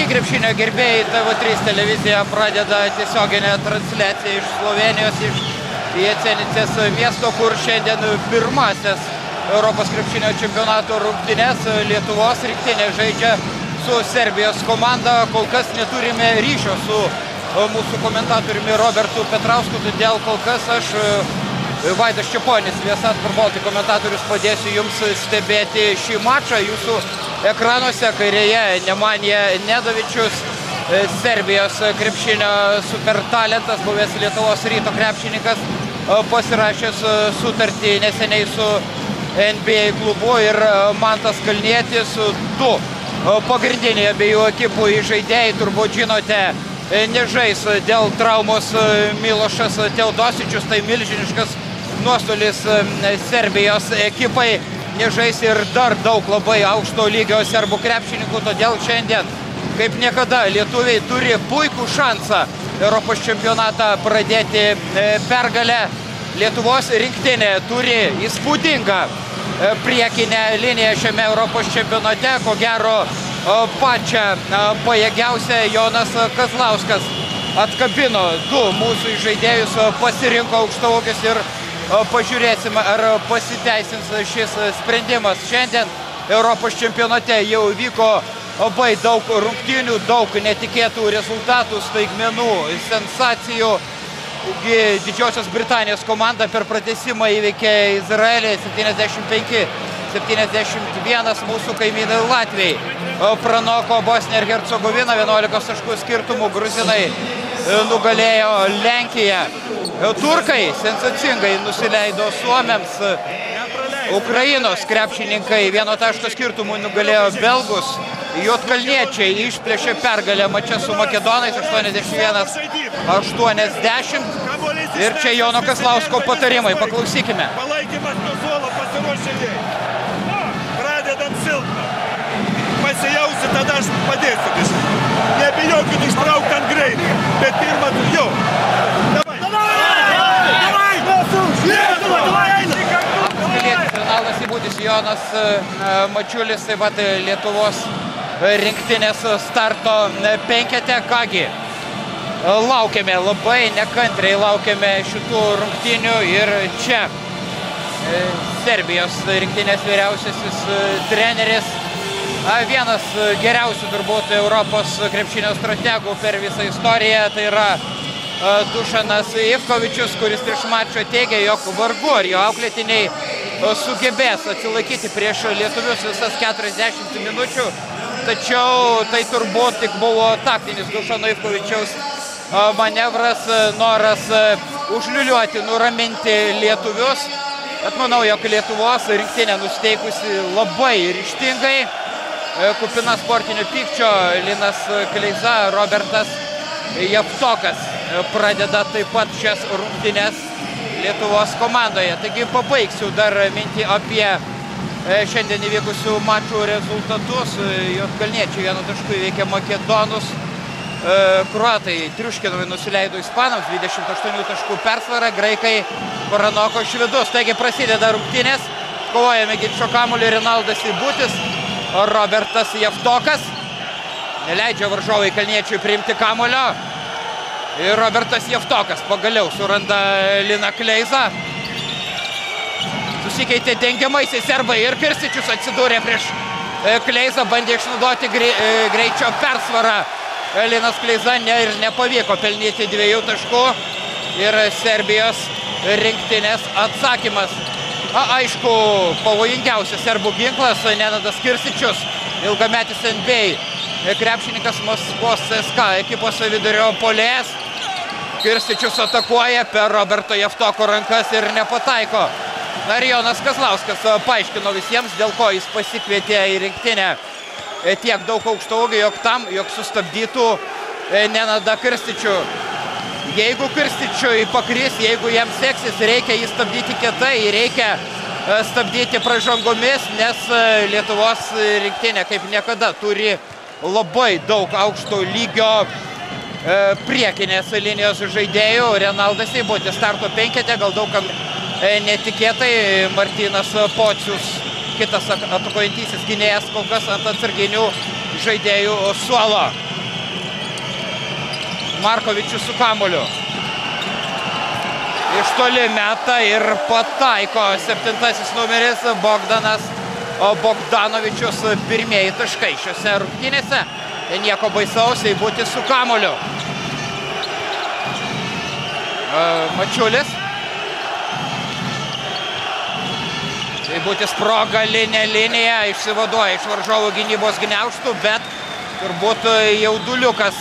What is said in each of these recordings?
Taigi krepšinio gerbėjai TV3 televizija pradeda tiesioginę transliaciją iš Slovenijos, iš Jecenicės miesto, kur šiandien pirmasis Europos krepšinio čempionato rungtynes Lietuvos rinktinė žaidžia su Serbijos komanda. Kol kas neturime ryšio su mūsų komentatoriumi Robertu Petrausku, todėl kol kas aš, Vaidas Čeponis, Viasat Sport Baltic komentatorius, padėsiu jums stebėti šį mačą. Jūsų ekranuose kairėje Nemanija Nedovičius, Serbijos krepšinio supertalentas, buvęs Lietuvos Ryto krepšininkas, pasirašęs sutartį neseniai su NBA klubu, ir Mantas Kalnietis, du pagrindiniai abiejų ekipų žaidėjai, turbūt žinote, nežais dėl traumos Milošas Teodosičius, tai milžiniškas nuostolis Serbijos ekipai, nežais ir dar daug labai aukšto lygio serbų krepšininkų, todėl šiandien kaip niekada lietuviai turi puikų šansą Europos čempionatą pradėti pergalę. Lietuvos rinktinė turi įspūdingą priekinę liniją šiame Europos čempionate, ko gero pačią pajėgiausią. Jonas Kazlauskas atkabino du mūsų žaidėjus, pasirinko aukštaūgius ir pažiūrėsime, ar pasiteisins šis sprendimas. Šiandien Europos čempionate jau vyko labai daug rungtynių, daug netikėtų rezultatų, staigmenų, sensacijų. Didžiosios Britanijos komanda per pratęsimą įveikė Izraelį 75-71, mūsų kaimynai Latviai pranoko Bosniją ir Hercegoviną 11 taškų skirtumų, gruzinai nugalėjo Lenkiją, turkai sensacingai nusileido suomiams, Ukrainos krepšininkai 1 taško skirtumų nugalėjo belgus, juodkalniečiai išplėšė pergalę mače su makedonais 81-80. Ir čia Jono Kazlausko patarimai, paklausykime. Palaikymas nuo suolo pasiruošėliai. Pradedam silpną. Pasijausi, tada aš padėsiu biškai. Nebijokit ištraukti ant greitį. Bet pirmą jau. Davai! Apgalėtis Renaldas Įbūdis, Jonas Mačiulis, taip pat Lietuvos rinktinės starto penkete. Kągi, laukiame, labai nekantriai laukiame šitų rungtynių, ir čia Serbijos rinktinės vyriausiasis treneris, vienas geriausių turbūt Europos krepšinio strategų per visą istoriją, tai yra Dušanas Ivkovičius, kuris prieš mačą teigė, jog vargu ar jo auklėtiniai sugebės atsilaikyti prieš lietuvius visas 40 minučių, tačiau tai turbūt tik buvo taktinis Dušano Ivkovičiaus manevras, noras užliuliuoti, nuraminti lietuvius. Bet manau, jog Lietuvos rinktinė nusiteikusi labai ryžtingai, kupina sportinio pykčio. Linas Kleiza, Robertas Javtokas pradeda taip pat šias rungtynes Lietuvos komandoje. Taigi pabaigsiu dar mintį apie šiandien įvykusių mačų rezultatus. Juodkalniečiai 1 tašku įveikė makedonus. Kroatai triuškinamai nusileido ispanams, 28 taškų persvarą, graikai pranoko švedus. Taigi prasideda rungtynės, kovojame ginčio kamuolį Renaldas Įbūdis, Robertas Javtokas neleidžia varžovai kalniečiui priimti kamuolio, ir Robertas Javtokas pagaliau suranda Liną Kleizą. Susikeitė dengiamaisiais serbai ir Kirstičius atsidūrė prieš Kleizą, bandė išnaudoti greičio persvarą. Linas Kleiza ir nepavyko pelnyti 2 taškų, ir Serbijos rinktinės atsakymas. Aišku, pavojingiausias serbų ginklas Nenadas Kirstičius, ilgametis NBA krepšininkas, Maskvos CSKA ekipos vidurio puolėjas. Kirstičius atakuoja per Roberto Javtoko rankas ir nepataiko. Na ir Jonas Kazlauskas paaiškino visiems, dėl ko jis pasikvietė į rinktinę tiek daug aukštaūgių, jog sustabdytų Nenadą Kirstičių. Jeigu Kirstičiui pakris, jeigu jam seksis, reikia jį stabdyti kietai, reikia stabdyti pražangomis, nes Lietuvos rinktinė kaip niekada turi labai daug aukšto lygio priekinės linijos žaidėjų. Renaldas Įbūdis starto penkete, gal daugam netikėtai. Martynas Pocius, kitas atakuojantysis gynėjas, kol kas ant atsarginių žaidėjų suolo. Markovičius su kamuoliu. Iš toli meta ir pataiko 7 numeris Bogdanas Bogdanovičius. Pirmieji taškai šiose rungtynėse. Nieko baisaus, Seibutis su kamuoliu. Mačiulis. Seibutis pro galinę liniją išsivaduoja iš varžovų gynybos gniaužtų, bet turbūt jauduliukas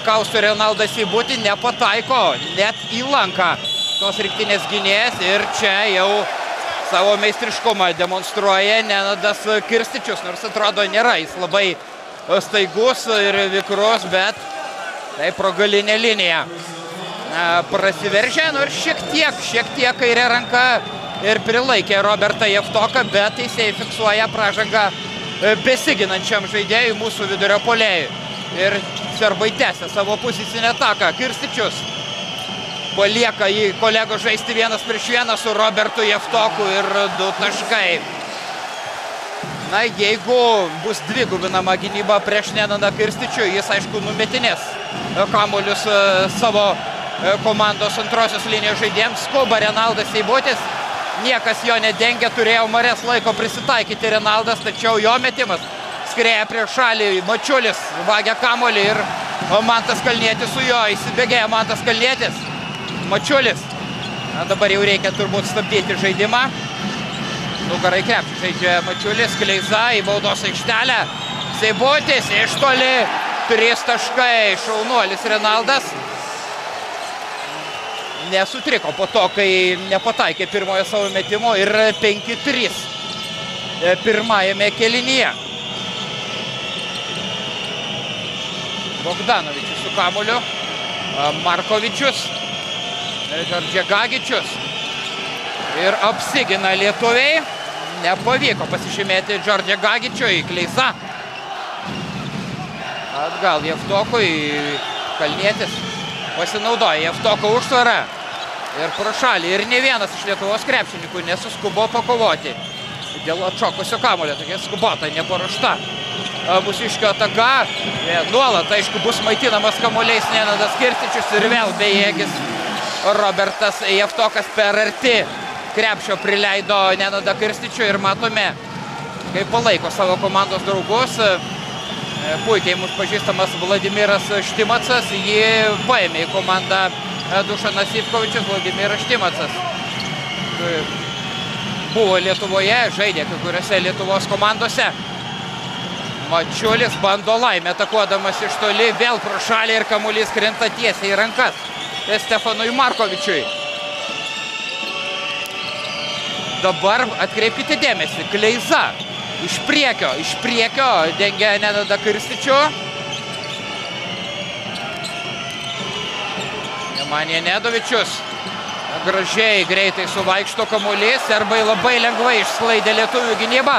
kaustų Renaldas Seibutį, nepataiko net į lanką tos rinktinės gynėjas ir čia jau savo meistriškumą demonstruoja Nenadas Kirstičius, nors atrodo nėra, jis labai staigus ir vikrus, bet tai pro galinę liniją prasiveržė, nors šiek tiek kairė ranka ir prilaikė Robertą Jevtoką, bet teisėjai fiksuoja pražangą besiginančiam žaidėjui, mūsų vidurio puolėjui. Ir serbai tęsia savo pozicinę ataką. Kirstičius palieka jį kolego žaisti 1-1 su Robertu Jevtoku ir 2 taškai. Na, jeigu bus dvigubinama gynyba prieš Nenadą Kirstičių, jis aišku numetinės kamuolius savo komandos antrosios linijos žaidėjams. Skuba Renaldas Seibutis, niekas jo nedengia, turėjo Marės laiko prisitaikyti Renaldas, tačiau jo metimas skrieja prieš šalį. Mačiulis vagia kamuolį ir Mantas Kalnietis su jo. Įsibėgėja Mantas Kalnietis. Mačiulis. Na, dabar jau reikia turbūt stabdyti žaidimą. Nugarai krepšį žaidžia Mačiulis. Kleiza į baudos aikštelę. Seibutis iš toli. 3 taškai. Šaunuolis Renaldas. Nesutriko po to, kai nepataikė pirmojo savo metimo ir 5-3 pirmajame kėlinyje. Bogdanovičius su kamuoliu, Markovičius, Džordžegagičius ir apsigina lietuviai. Nepavyko pasižymėti Džordžegagičiui, Kleiza. Atgal Jevtokui, Kalnietis pasinaudoja Jevtoko užtvarą ir pro šalį. Ir ne vienas iš Lietuvos krepšininkų nesuskubo pakovoti dėl atšokusio kamuolio. Tokia skubota, neparuošta Mūsiškio ataka. Nuolat, aišku, bus maitinamas kamuoliais Nenadas Kirstičius ir vėl bejėgis Robertas Jevtokas per arti krepšio prileido Nenadą Kirstičių ir matome, kaip palaiko savo komandos draugus. Puikiai mums pažįstamas Vladimiras Štimacas, jį paėmė į komandą Dušanas Ivkovičius. Vladimiras Štimacas buvo Lietuvoje, žaidė kai kuriuose Lietuvos komandose. Mačiulis bando laimę atakuodamas iš toli, vėl pro šalį ir kamuolys krinta tiesiai į rankas Stefanui Markovičiui. Dabar atkreipkite dėmesį, Kleiza iš priekio dengia Nenadą Kirstičių. Nemanija Nedovičius gražiai greitai suvaikšto kamuolys, serbai labai lengvai išsklaidė lietuvių gynybą.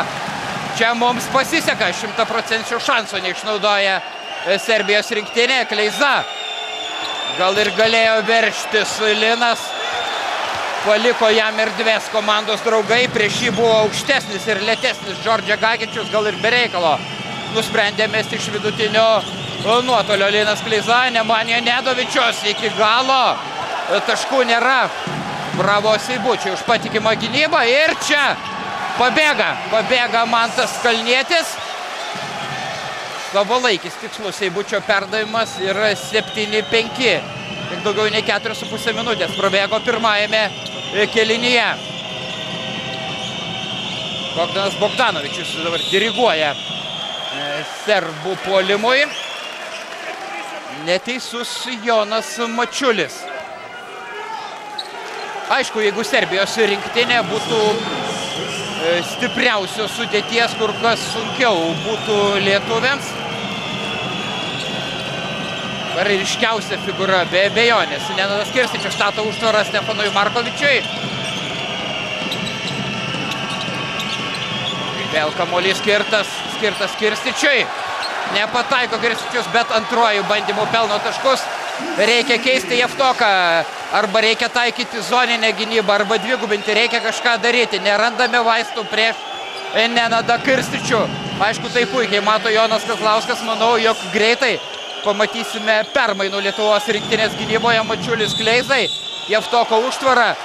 Čia mums pasiseka, 100% šansų neišnaudoja Serbijos rinktinė. Kleiza gal ir galėjo veržtis Linas, paliko jam erdvės komandos draugai, prieš jį buvo aukštesnis ir lėtesnis Džordžegagičius, gal ir bereikalo nusprendė mesti iš vidutinio nuotolio Linas Kleiza. Nemanija Nedovičius iki galo, taškų nėra. Bravo Seibučiui už patikimą gynybą ir čia pabėga Mantas Kalnietis. Savalaikis tikslus Seibučio perdavimas ir 7-5. Tik daugiau nei 4,5 minutės prabėgo pirmajame kėlinyje. Bogdanas Bogdanovičius dabar diriguoja serbų puolimui. Neteisus Jonas Mačiulis. Aišku, jeigu Serbijos rinktinė būtų stipriausios sudėties, kur kas sunkiau būtų lietuviams. Ryškiausia figūra, be abejonės. Nenadas Kirstičius stato užtvarą Stefanui Markovičiui. Vėl kamuolys skirtas Kirstičiui. Nepataiko Kirstičius, bet antruoju bandymu pelno taškus. Reikia keisti Jevtoką, arba reikia taikyti zoninę gynybą, arba dvigubinti, reikia kažką daryti. Nerandame vaistų prieš Nenadą Kirstičių. Aišku, tai puikiai mato Jonas Kazlauskas, manau, jog greitai pamatysime permainų Lietuvos rinktinės gynyboje. Mačiulis Kleizai, Javtoko užtvara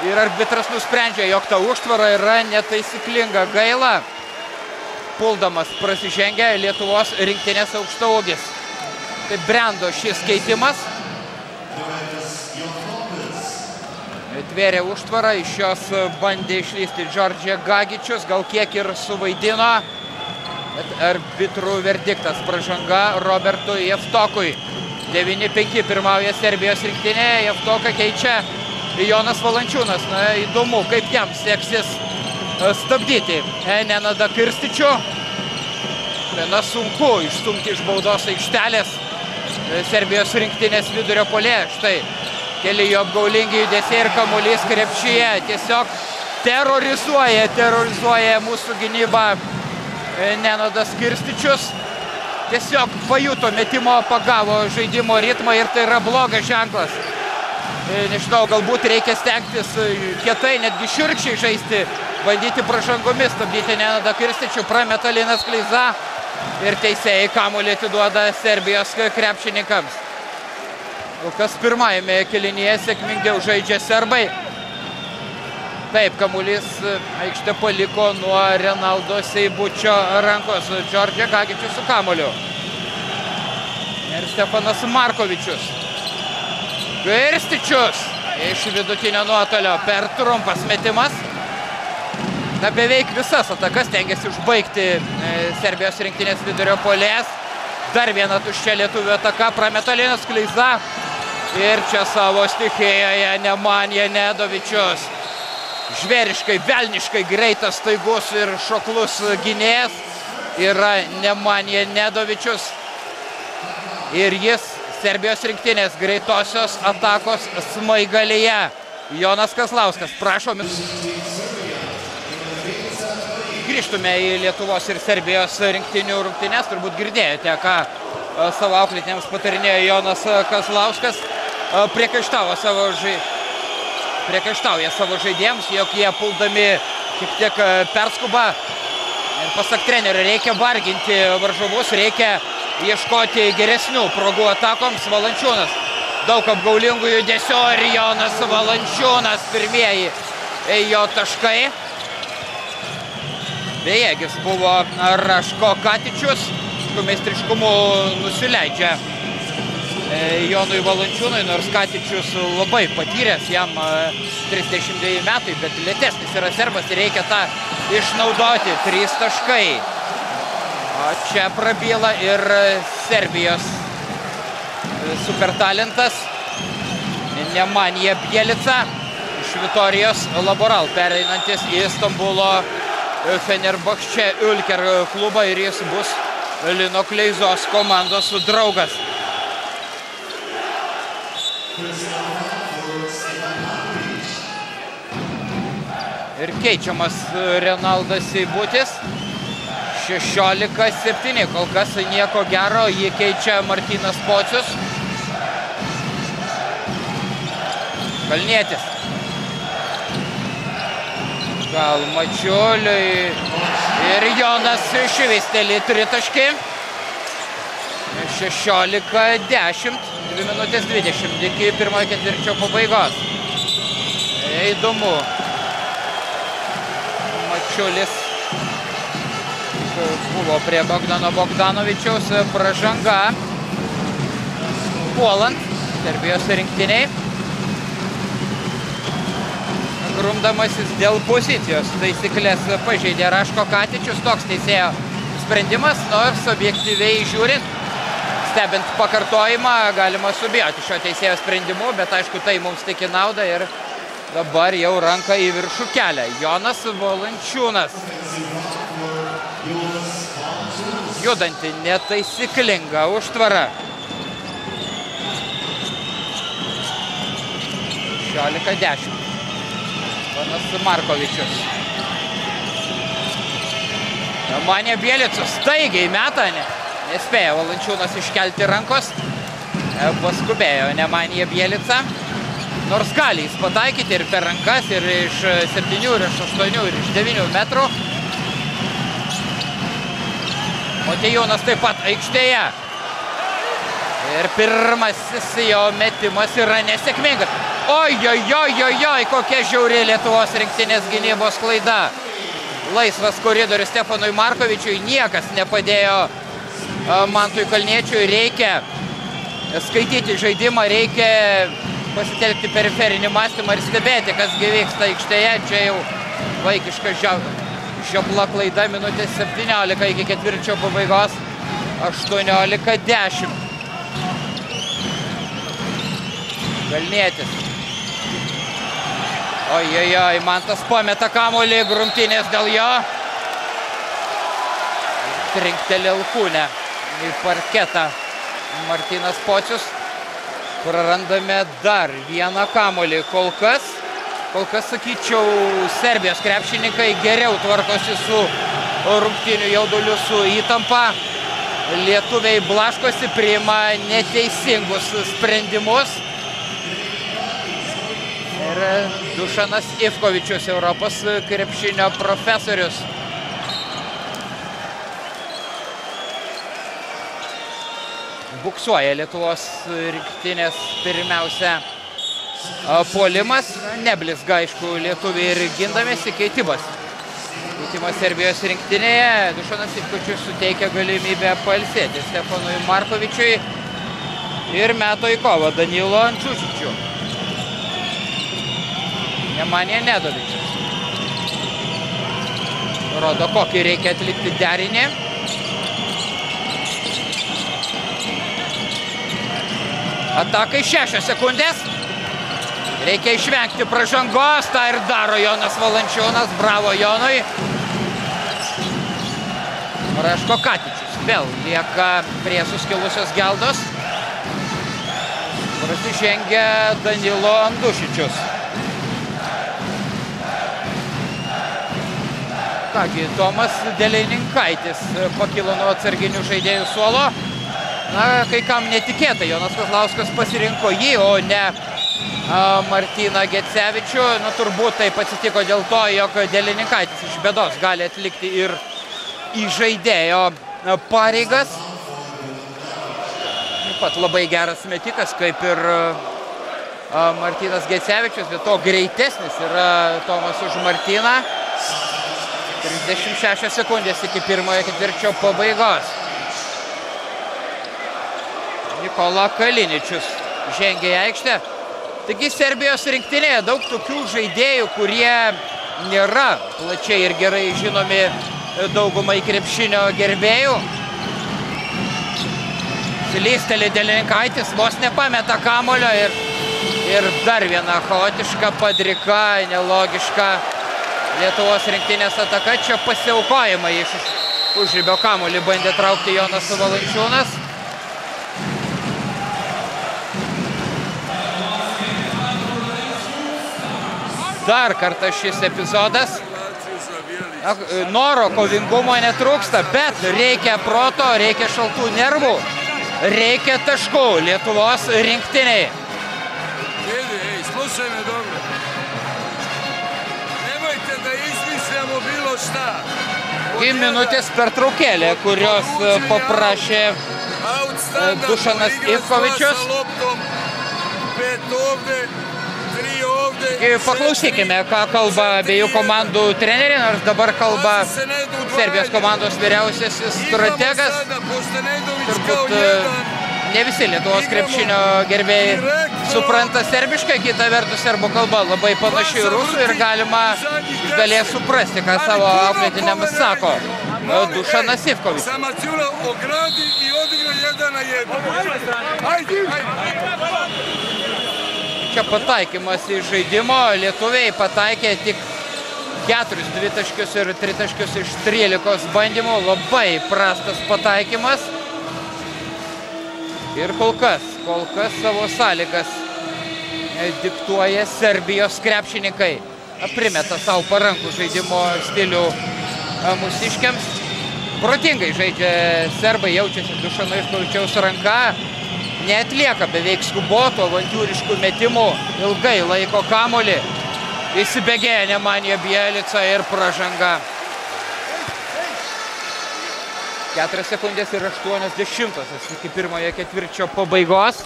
ir arbitras nusprendžia, jog ta užtvara yra netaisyklinga. Gaila, puldamas prasižengia Lietuvos rinktinės aukštaūgis. Tai brendo šis keitimas. Tvėrė užtvarą, iš jos bandė išlysti Džordžija Gagičius, gal kiek ir suvaidino. Bet arbitrų verdiktas, pražanga Robertui Javtokui. 9-5 pirmauja Serbijos rinktinė, Javtoką keičia Jonas Valančiūnas. Na, įdomu, kaip jam seksis stabdyti Nenadą Kirstičių. Na, sunku išstumti iš baudos aikštelės Serbijos rinktinės vidurio puolėją. Štai keli jo apgaulingi judesiai ir kamuolys krepšyje. Tiesiog terorizuoja mūsų gynybą Nenadas Kirstičius. Tiesiog pajuto metimo, pagavo žaidimo ritmą ir tai yra blogas ženklas. Nežinau, galbūt reikia stengtis kietai, netgi šiurkščiai žaisti, bandyti pražangomis stabdyti Nenadą Kirstičių. Prameta Linas Kleiza ir teisėjai kamuolį atiduoda Serbijos krepšininkams. Kas pirmajame kėlinyje sėkmingiau žaidžia serbai. Taip, kamuolys aikštę paliko nuo Renaldo Seibučio rankos. Džordžija Gagičius su kamuoliu. Ir Stefanas Markovičius. Kirstičius iš vidutinio nuotolio per trumpas metimas. Na, beveik visas atakas tengiasi užbaigti Serbijos rinktinės vidurio puolėjas. Dar viena tuščia lietuvių ataka, prameta Linas Kleiza. Ir čia savo stichijoje Nemanja Nedovičius. Žvėriškai, velniškai greitas, staigus ir šoklus gynėjas yra Nemanja Nedovičius. Ir jis Serbijos rinktinės greitosios atakos smaigalyje. Jonas Kazlauskas, prašom. Grįžtume į Lietuvos ir Serbijos rinktinių rungtynes. Turbūt girdėjote, ką savo auklėtiniams patarinėjo Jonas Kazlauskas. Priekaištauja savo žaidėjams, jog jie puldami šiek tiek perskuba. Ir pasak trenerio, reikia varginti varžovus, reikia ieškoti geresnių progų atakoms. Valančiūnas, daug apgaulingų judesių ir Jonas Valančiūnas pirmieji jo taškai. Bejėgis buvo Raško Katičius, meistriškumu nusileidžia Jonui Valančiūnui, nors Katičius labai patyręs, jam 32 metai, bet lėtesnis yra serbas ir reikia tą išnaudoti. 3 taškai. O čia prabyla ir Serbijos supertalentas Nemanja Bjelica iš Vitorijos Laboral, pereinantis į Stambulo Fenerbahče Ülker klubą ir jis bus Lino Kleizos komandos draugas. Ir keičiamas Renaldas Seibutis. 16-7, kol kas nieko gero, jį keičia Martynas Pocius. Kalnietis. Gal Mačiuliui. Ir Jonas švisteli tritaškį. 16-10, 2 minutės 20 iki pirmojo ketvirčio pabaigos. Įdomu. Mačiulis buvo prie Bogdano Bogdanovičiaus, pražanga. Puolant Serbijos rinktiniai. Grumdamasis dėl pozicijos taisyklės pažeidė Raško Katičius. Toks teisėjo sprendimas, nors objektyviai žiūrint, stebint pakartojimą, galima subijoti šio teisėjo sprendimu, bet aišku, tai mums tik į naudą ir dabar jau ranką į viršų kelia Jonas Valančiūnas. Judanti netaisyklinga užtvara. 16-10. Panas Markovičius. Nemanja Bjelica staigiai meta, nespėjo Valančiūnas iškelti rankos. Paskubėjo Nemanja Bjelica. Nors gali jis pataikyti ir per rankas, ir iš 7, ir iš 8, ir iš 9 metrų. Motiejūnas taip pat aikštėje. Ir pirmasis jo metimas yra nesėkmingas. Oi, kokia žiauri Lietuvos rinktinės gynybos klaida. Laisvas koridorius Stefanui Markovičiui, niekas nepadėjo Mantui Kalniečiui. Reikia skaityti žaidimą, reikia pasitelkti periferinį mąstymą ir stebėti, kas vyksta aikštėje. Čia jau vaikiška žiopla klaida, minutės 17 iki ketvirčio pabaigos, 18-10. Kalnietis. Oi, Mantas pameta kamuolį, grumtynės dėl jo. Trinktelė alkūnę į parketą Martynas Pocius. Prarandame dar vieną kamuolį. Kol kas, sakyčiau, Serbijos krepšininkai geriau tvarkosi su rungtynių jauduliu, su įtampa. Lietuviai blaškosi, priima neteisingus sprendimus. Ir Dušanas Ivkovičius, Europos krepšinio profesorius. Buksuoja Lietuvos rinktinės pirmiausia puolimas. Neblizga, aišku, lietuviai ir gindamėsi. Keitimas Serbijos rinktinėje. Dušanas Ivkovičius suteikia galimybę pailsėti Stefanui Markovičiui ir meto į kovą Danilo Andžužičių. Nemanija Nedovičius. Rodo, kokį reikia atlikti derinį. Atakai 6 sekundės. Reikia išvengti pražangos. Ta ir daro Jonas Valančiūnas. Bravo Jonui. Raško Katičius. Vėl lieka prie suskilusios geldos. Prasižengia Danilo Andušičius. Kągi, Tomas Delininkaitis pakilo nuo atsarginių žaidėjų suolo. Na, kai kam netikėtai, Jonas Kozlauskas pasirinko jį, o ne Martyną Gecevičių. Na, turbūt taip atsitiko dėl to, jog Delininkaitis iš bėdos gali atlikti ir įžaidėjo pareigas. Taip pat labai geras metikas, kaip ir Martynas Gecevičius, bet to greitesnis yra Tomas už Martyną. 36 sekundės iki pirmojo ketvirčio pabaigos. Nikola Kaliničius žengia į aikštę. Taigi Serbijos rinktinėje daug tokių žaidėjų, kurie nėra plačiai ir gerai žinomi daugumai krepšinio gerbėjų. Slysteli Delininkaitis, vos nepameta kamulio ir dar viena chaotiška, padrika, nelogiška Lietuvos rinktinės ataka. Čia pasiaukojimai iš užribio kamuolį bandė traukti Jonas Valančiūnas. Dar kartą šis epizodas. Noro, kovingumo netrūksta, bet reikia proto, reikia šaltų nervų, reikia taškų Lietuvos rinktiniai. Minutės pertraukėlė, kurios paprašė Dušanas Ivkovičius. Paklausykime, ką kalba abiejų komandų treneriai, nors dabar kalba Serbijos komandos vyriausiasis strategas. Turbūt ne visi Lietuvos krepšinio gerbėjai supranta serbiškai, kita vertus serbų kalba labai panaši į rusų ir galima iš dalies suprasti, ką savo auklėtiniams sako Dušanas Ivkovičius. Čia pataikymas iš žaidimo. Lietuviai pataikė tik 4 dvitaškius ir 3 taškius iš 13 bandymų. Labai prastas pataikymas. Ir kol kas savo sąlygas diktuoja Serbijos krepšininkai. Primeta savo parankų žaidimo stilių mūsiškiams. Protingai žaidžia serbai, jaučiasi Dušano Ivkovičiaus ranka. Neatlieka beveik skubotų, avantiūriškų metimų, ilgai laiko kamuolį. Įsibėgėja Nemanija Bjelica ir pražanga. 4 sekundės ir 80 iki pirmojo ketvirčio pabaigos.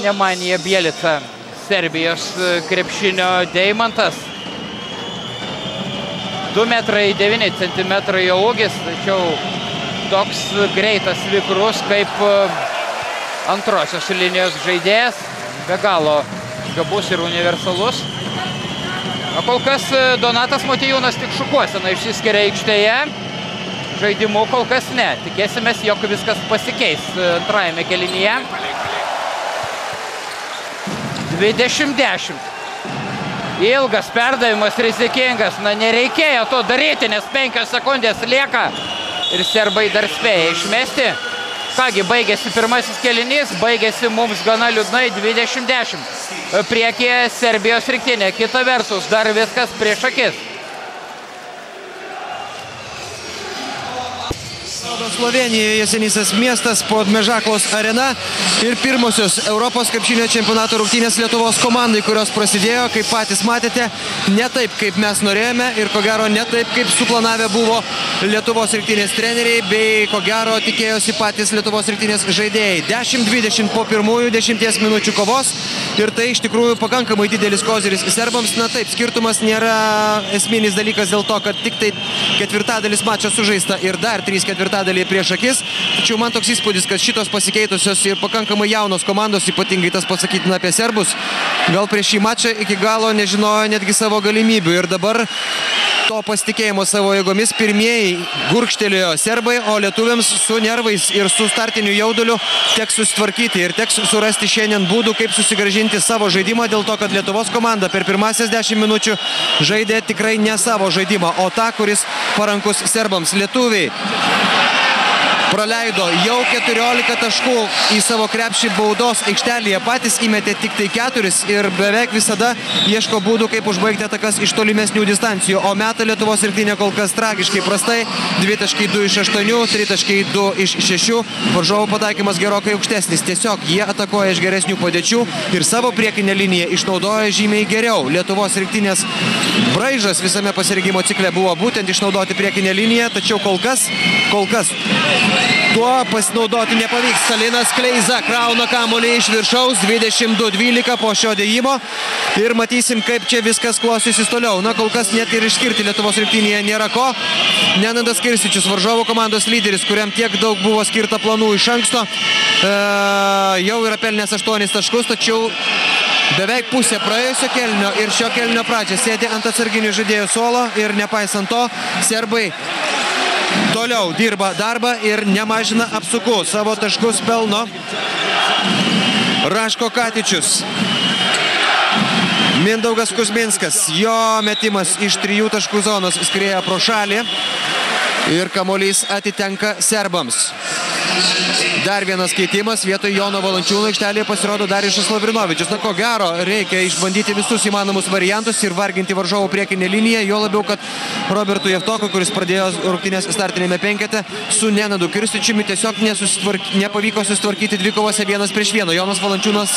Nemanija Bielica, Serbijos krepšinio deimantas. 2,9 m jo ūgis, tačiau toks greitas, vikrus kaip antrosios linijos žaidėjas. Be galo gabus ir universalus. Kol kas Donatas Motiejūnas tik šukuosena išsiskiria aikštėje. Žaidimu kol kas ne. Tikėsimės, jog viskas pasikeis antrajame kėlinyje. 20-10. Ilgas perdavimas, rizikingas. Na, nereikėjo to daryti, nes 5 sekundės lieka. Ir serbai dar spėja išmesti. Kągi, baigėsi pirmasis kėlinys, baigėsi mums gana liūdnai 20-10. Priekyje Serbijos rinktinė, kita vertus, dar viskas prieš akis. Slovenijoje Jesenisas miestas pod Mežaklos arena ir pirmosios Europos krepšinio čempionato rungtynės Lietuvos komandai, kurios prasidėjo, kaip patys matėte, ne taip, kaip mes norėjome ir ko gero ne taip, kaip suplanavę buvo Lietuvos rinktinės treneriai bei ko gero tikėjosi patys Lietuvos rinktinės žaidėjai. 10-20 po pirmųjų 10 minučių kovos ir tai iš tikrųjų pakankamai didelis koziris serbams. Na taip, skirtumas nėra esminis dalykas dėl to, kad tik tai ketvirtadalis mačo sužaista ir dar 3 ketvirtadaliai prieš akis. Tačiau man toks įspūdis, kad šitos pasikeitusios ir pakankamai jaunos komandos, ypatingai tas pasakytina apie serbus, gal prieš šį mačą iki galo nežinojo netgi savo galimybių. Ir dabar to pasitikėjimo savo jėgomis pirmieji gurkštelėjo serbai, o lietuviams su nervais ir su startiniu jauduliu teks susitvarkyti ir teks surasti šiandien būdų, kaip susigrąžinti savo žaidimą, dėl to, kad Lietuvos komanda per pirmasias 10 minučių žaidė tikrai ne savo žaidimą, o tą, kuris parankus serbams. Lietuviai praleido jau 14 taškų į savo krepšį baudos aikštelėje, patys įmetė tik tai 4 ir beveik visada ieško būdų, kaip užbaigti atakas iš tolimesnių distancijų, o meta Lietuvos rinktinė kol kas tragiškai prastai, 2,2 iš 8, 3,2 iš 6, varžovų pataikymas gerokai aukštesnis, tiesiog jie atakuoja iš geresnių padėčių ir savo priekinę liniją išnaudoja žymiai geriau. Lietuvos rinktinės braižas visame pasirengimo cikle buvo būtent išnaudoti priekinę liniją, tačiau kol kas tuo pasinaudoti nepavyks. Salinas Kleiza krauna kamuolį iš viršaus, 22-12 po šio dėjimo ir matysim, kaip čia viskas klostysis toliau. Na, kol kas net ir išskirti Lietuvos rinktinėje nėra ko. Nenadas Kirstičius, varžovų komandos lyderis, kuriam tiek daug buvo skirta planų iš anksto, jau yra pelnęs 8 taškus, tačiau beveik pusė praėjusio kėlinio ir šio kėlinio pradžią sėdi ant atsarginių žaidėjų suolo ir nepaisant to, serbai toliau dirba darbą ir nemažina apsukų. Savo taškus pelno Raško Katičius. Mindaugas Kuzminskas. Jo metimas iš 3 taškų zonos skrieja pro šalį ir kamuolys atitenka serbams. Dar vienas keitimas, vietoj Jono Valančiūno aikštelėje pasirodo Darijušas Lavrinovičius. Na, ko gero, reikia išbandyti visus įmanomus variantus ir varginti varžovų priekinę liniją, jo labiau, kad Robertu Jevtokui, kuris pradėjo rungtynės startinėme penkete, su Nenadu Kirstičiumi tiesiog nepavyko susitvarkyti dvikovose 1-1. Jonas Valančiūnas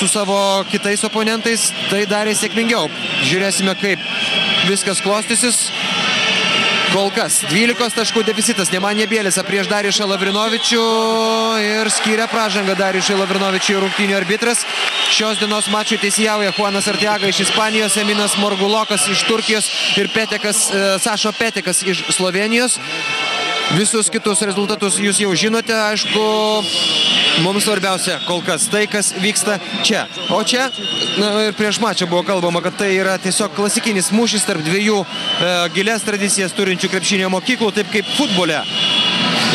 su savo kitais oponentais tai darė sėkmingiau. Žiūrėsime, kaip viskas klostysis. Kol kas 12 taškų deficitas Nemanija Bielica prieš Darijušą Lavrinovičių ir skiria pražangą Darijušui Lavrinovičiui rungtynių arbitras. Šios dienos mačui teisėjauja Juanas Arteaga iš Ispanijos, Eminas Morgulokas iš Turkijos ir Sašo Petekas iš Slovenijos. Visus kitus rezultatus jūs jau žinote, aišku, mums svarbiausia kol kas tai, kas vyksta čia. O čia, ir prieš mačą buvo kalbama, kad tai yra tiesiog klasikinis mūšis tarp dviejų gilias tradicijas turinčių krepšinio mokyklų, taip kaip futbole.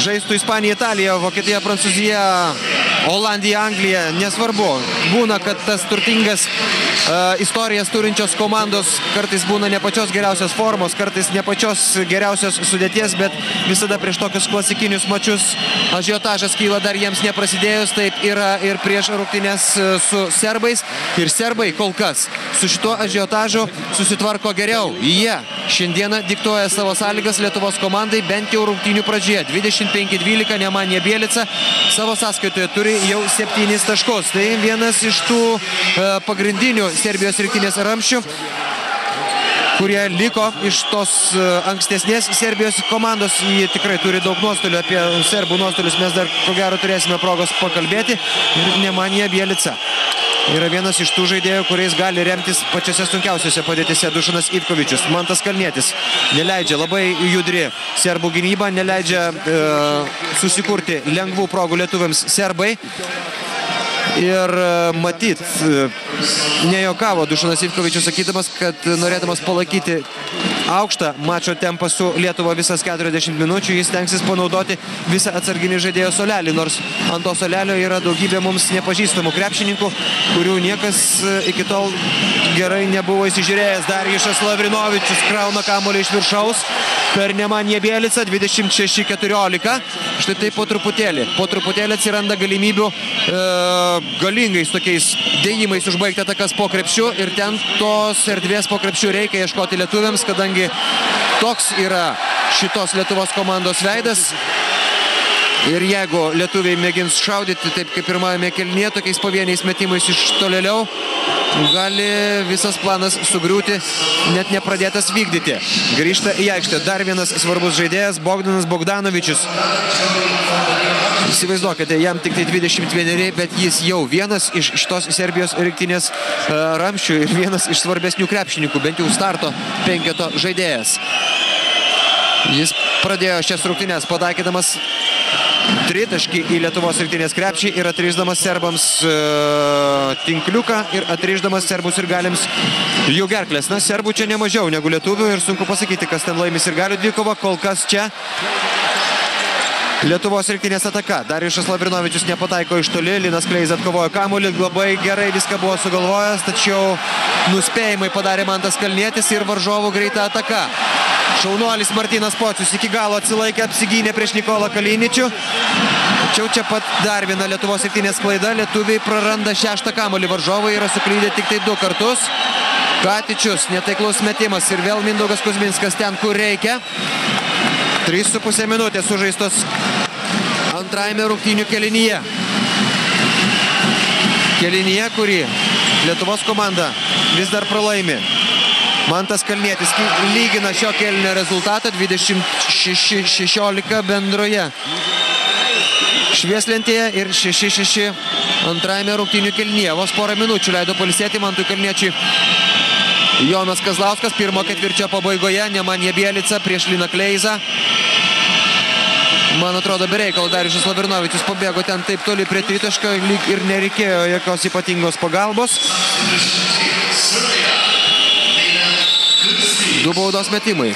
Žaistų Ispanija, Italija, Vokietija, Prancūzija, Olandija, Anglija, nesvarbu. Būna, kad tas turtingas istorijas turinčios komandos kartais būna ne pačios geriausios formos, kartais ne pačios geriausios sudėties, bet visada prieš tokius klasikinius mačius ažiotažas kyla dar jiems neprasidėjus. Taip yra ir prieš rungtynes su serbais. Ir serbai kol kas su šituo ažiotažu susitvarko geriau. Jie šiandieną diktuoja savo sąlygas Lietuvos komandai bent jau rungtynių pradžioje. 25-12 Nemanija Bielica savo sąskaitoje turi jau 7 taškus. Tai vienas iš tų pagrindinių Serbijos rinktinės ramščių, kurie liko iš tos ankstesnės Serbijos komandos. Jie tikrai turi daug nuostolių, apie serbų nuostolius mes dar ko gero turėsime progos pakalbėti. Ir Nemanja Bjelica yra vienas iš tų žaidėjų, kuriais gali remtis pačiose sunkiausiose padėtise Dušanas Ivkovičius. Mantas Kalnietis neleidžia, labai judri serbų gynyba, neleidžia susikurti lengvų progų lietuviams serbai. Ir matyt, nejokavo Dušanas Ivkovičius, sakydamas, kad norėdamas palaikyti aukštą mačo tempą su Lietuva visas 40 minučių, jis tenksis panaudoti visą atsarginį žaidėjo suolelį, nors ant to suolelio yra daugybė mums nepažįstamų krepšininkų, kurių niekas iki tol gerai nebuvo įsižiūrėjęs. Darjušas Lavrinovičius krauna kamuolį iš viršaus per Nemanją Bjelicą, 26-14. Štai taip po truputėlį atsiranda galimybių galingais tokiais dėjimais užbaigti atakas po krepšiu, ir ten tos erdvės po krepšiu reikia ieškoti lietuviams, kadangi toks yra šitos Lietuvos komandos veidas. Ir jeigu lietuviai mėgins šaudyti taip kaip pirmajame kėlinyje, tokiais pavieniais metimais iš tolėliau, gali visas planas sugriūti, net nepradėtas vykdyti. Grįžta į aikštę dar vienas svarbus žaidėjas, Bogdanas Bogdanovičius. Įsivaizduokite, jam tik tai 21, bet jis jau vienas iš šitos Serbijos rinktinės ramščių ir vienas iš svarbesnių krepšininkų, bent jau starto penketo žaidėjas. Jis pradėjo šias rungtynes pataikydamas tritaškį į Lietuvos rinktinės krepšį ir atrišdamas serbams tinkliuką ir atrišdamas serbus ir galiams jų gerklės. Na, serbų čia nemažiau negu lietuvių ir sunku pasakyti, kas ten laimės ir galių dvikovą. Kol kas čia Lietuvos rinktinės ataka. Darjušas Lavrinovičius nepataiko iš toli, Linas Kleiza atkovojo kamuolį, labai gerai viską buvo sugalvojęs, tačiau nuspėjimai padarė Mantas Kalnietis ir varžovų greita ataka. Šaunuolis Martynas Pocius iki galo atsilaikė, apsigynė prieš Nikolą Kaliničių. Tačiau čia pat dar viena Lietuvos rinktinės klaida. Lietuviai praranda 6 kamuolį, varžovai yra suklydę tik tai 2 kartus. Katičius, netaiklus metimas ir vėl Mindaugas Kuzminskas ten, kur reikia. 3,5 minutės sužaistos antrajame rungtynių kėlinyje. Kėlinyje, kurį Lietuvos komanda vis dar pralaimi. Mantas Kalnietis lygina šio kėlinio rezultatą 26-16 bendroje švieslentėje ir 6-6 antrajame rungtynių kėlinyje. Vos porą minučių leido pailsėti Mantui Kalniečiui Jonas Kazlauskas. Pirmo ketvirčio pabaigoje Nemanja Bjelica prieš Liną Kleizą. Man atrodo, be reikalo Darjušas Lavrinovičius pabėgo ten taip toli prie tritaškio ir nereikėjo jokios ypatingos pagalbos. 2 baudos metimai.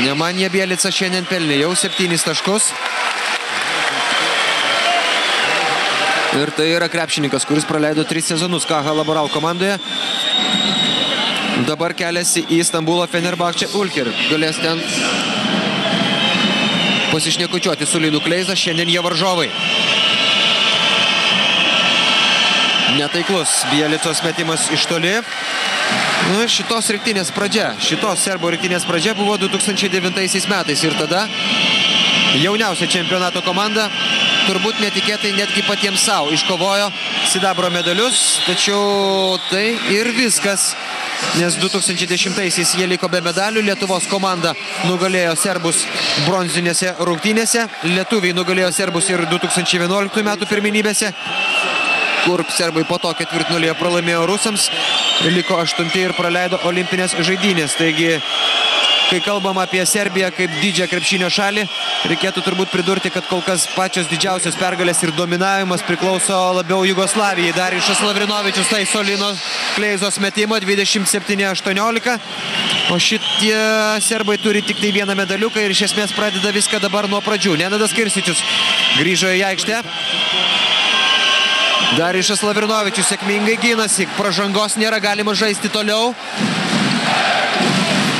Nemanja Bjelica šiandien pelnė jau 7 taškus. Ir tai yra krepšininkas, kuris praleido 3 sezonus KH Laboral komandoje. Dabar keliasi į Stambulo Fenerbahče Ulker. Galės ten pasišnekučiuoti su Linu Kleiza. Šiandien jie varžovai. Netaiklus Bjelicos metimas iš toli. Šitos rinktinės pradžia, šitos serbo rinktinės pradžia buvo 2009 metais ir tada jauniausia čempionato komanda turbūt netikėtai netgi patiems savo iškovojo sidabro medalius, tačiau tai ir viskas, nes 2010-aisiais jie liko be medalių. Lietuvos komanda nugalėjo serbus bronzinėse rungtynėse, lietuviai nugalėjo serbus ir 2011 metų pirmenybėse, kur serbai po to ketvirtfinalyje pralaimėjo rusams, liko 8 ir praleido olimpinės žaidynės. Taigi, kai kalbam apie Serbiją kaip didžią krepšinio šalį, reikėtų turbūt pridurti, kad kol kas pačios didžiausios pergalės ir dominavimas priklauso labiau Jugoslavijai. Darjušas Lavrinovičius taiso Lino Kleizos metimą 27-18, o šitie serbai turi tik tai vieną medaliuką ir iš esmės pradeda viską dabar nuo pradžių. Nenadas Kirsičius grįžo į aikštę. Darjušas Lavrinovičius sėkmingai gynasi, pražangos nėra, galima žaisti toliau.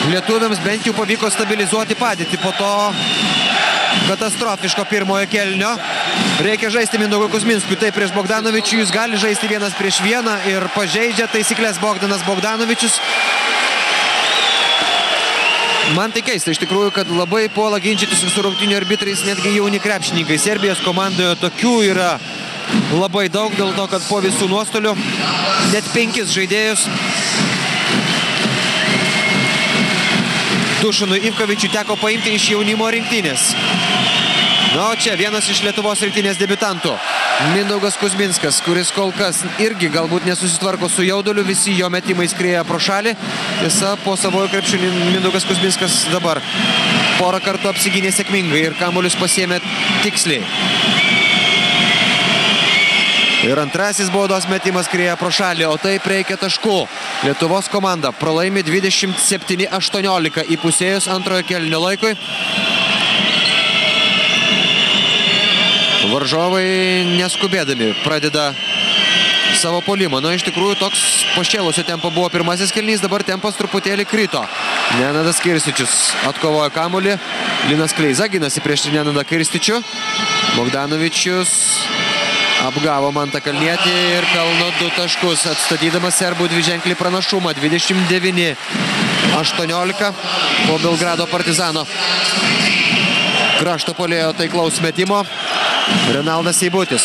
Lietuviams bent jau pavyko stabilizuoti padėtį po to katastrofiško pirmojo kėlinio. Reikia žaisti Mindaugui Kuzminskui. Tai prieš Bogdanovičių jis gali žaisti 1-1 ir pažeidžia taisyklės Bogdanas Bogdanovičius. Man tai keista iš tikrųjų, kad labai puola ginčytis su rungtynių arbitrais netgi jauni krepšininkai. Serbijos komandoje tokių yra labai daug, dėl to, kad po visų nuostolių net 5 žaidėjus Dušanui Ivkovičiui teko paimti iš jaunimo rinktinės. Na, o čia vienas iš Lietuvos rinktinės debiutantų. Mindaugas Kuzminskas, kuris kol kas irgi galbūt nesusitvarko su jauduliu, visi jo metimai skrieja pro šalį. Tiesa, po savojo krepšinį Mindaugas Kuzminskas dabar porą kartų apsigynė sėkmingai ir kamuolius pasiėmė tiksliai. Ir antrasis baudos metimas skrieja pro šalį, o taip reikia taškų. Lietuvos komanda pralaimi 27-18 įpusėjus antrojo kėlinio laikui. Varžovai neskubėdami pradeda savo puolimą. Na, iš tikrųjų, toks pašėlusio tempo buvo pirmasis kėlinys, dabar tempas truputėlį krito. Nenadas Kirstičius atkovojo kamuolį. Linas Kleiza ginasi prieš Nenadą Kirstičių. Bogdanovičius apgavo Mantą Kalnietį ir pelno 2 taškus, atstatydamas serbų dviženklį pranašumą. 29-18 po Belgrado Partizano krašto puolėjo taiklaus metimo. Renaldas Seibutis,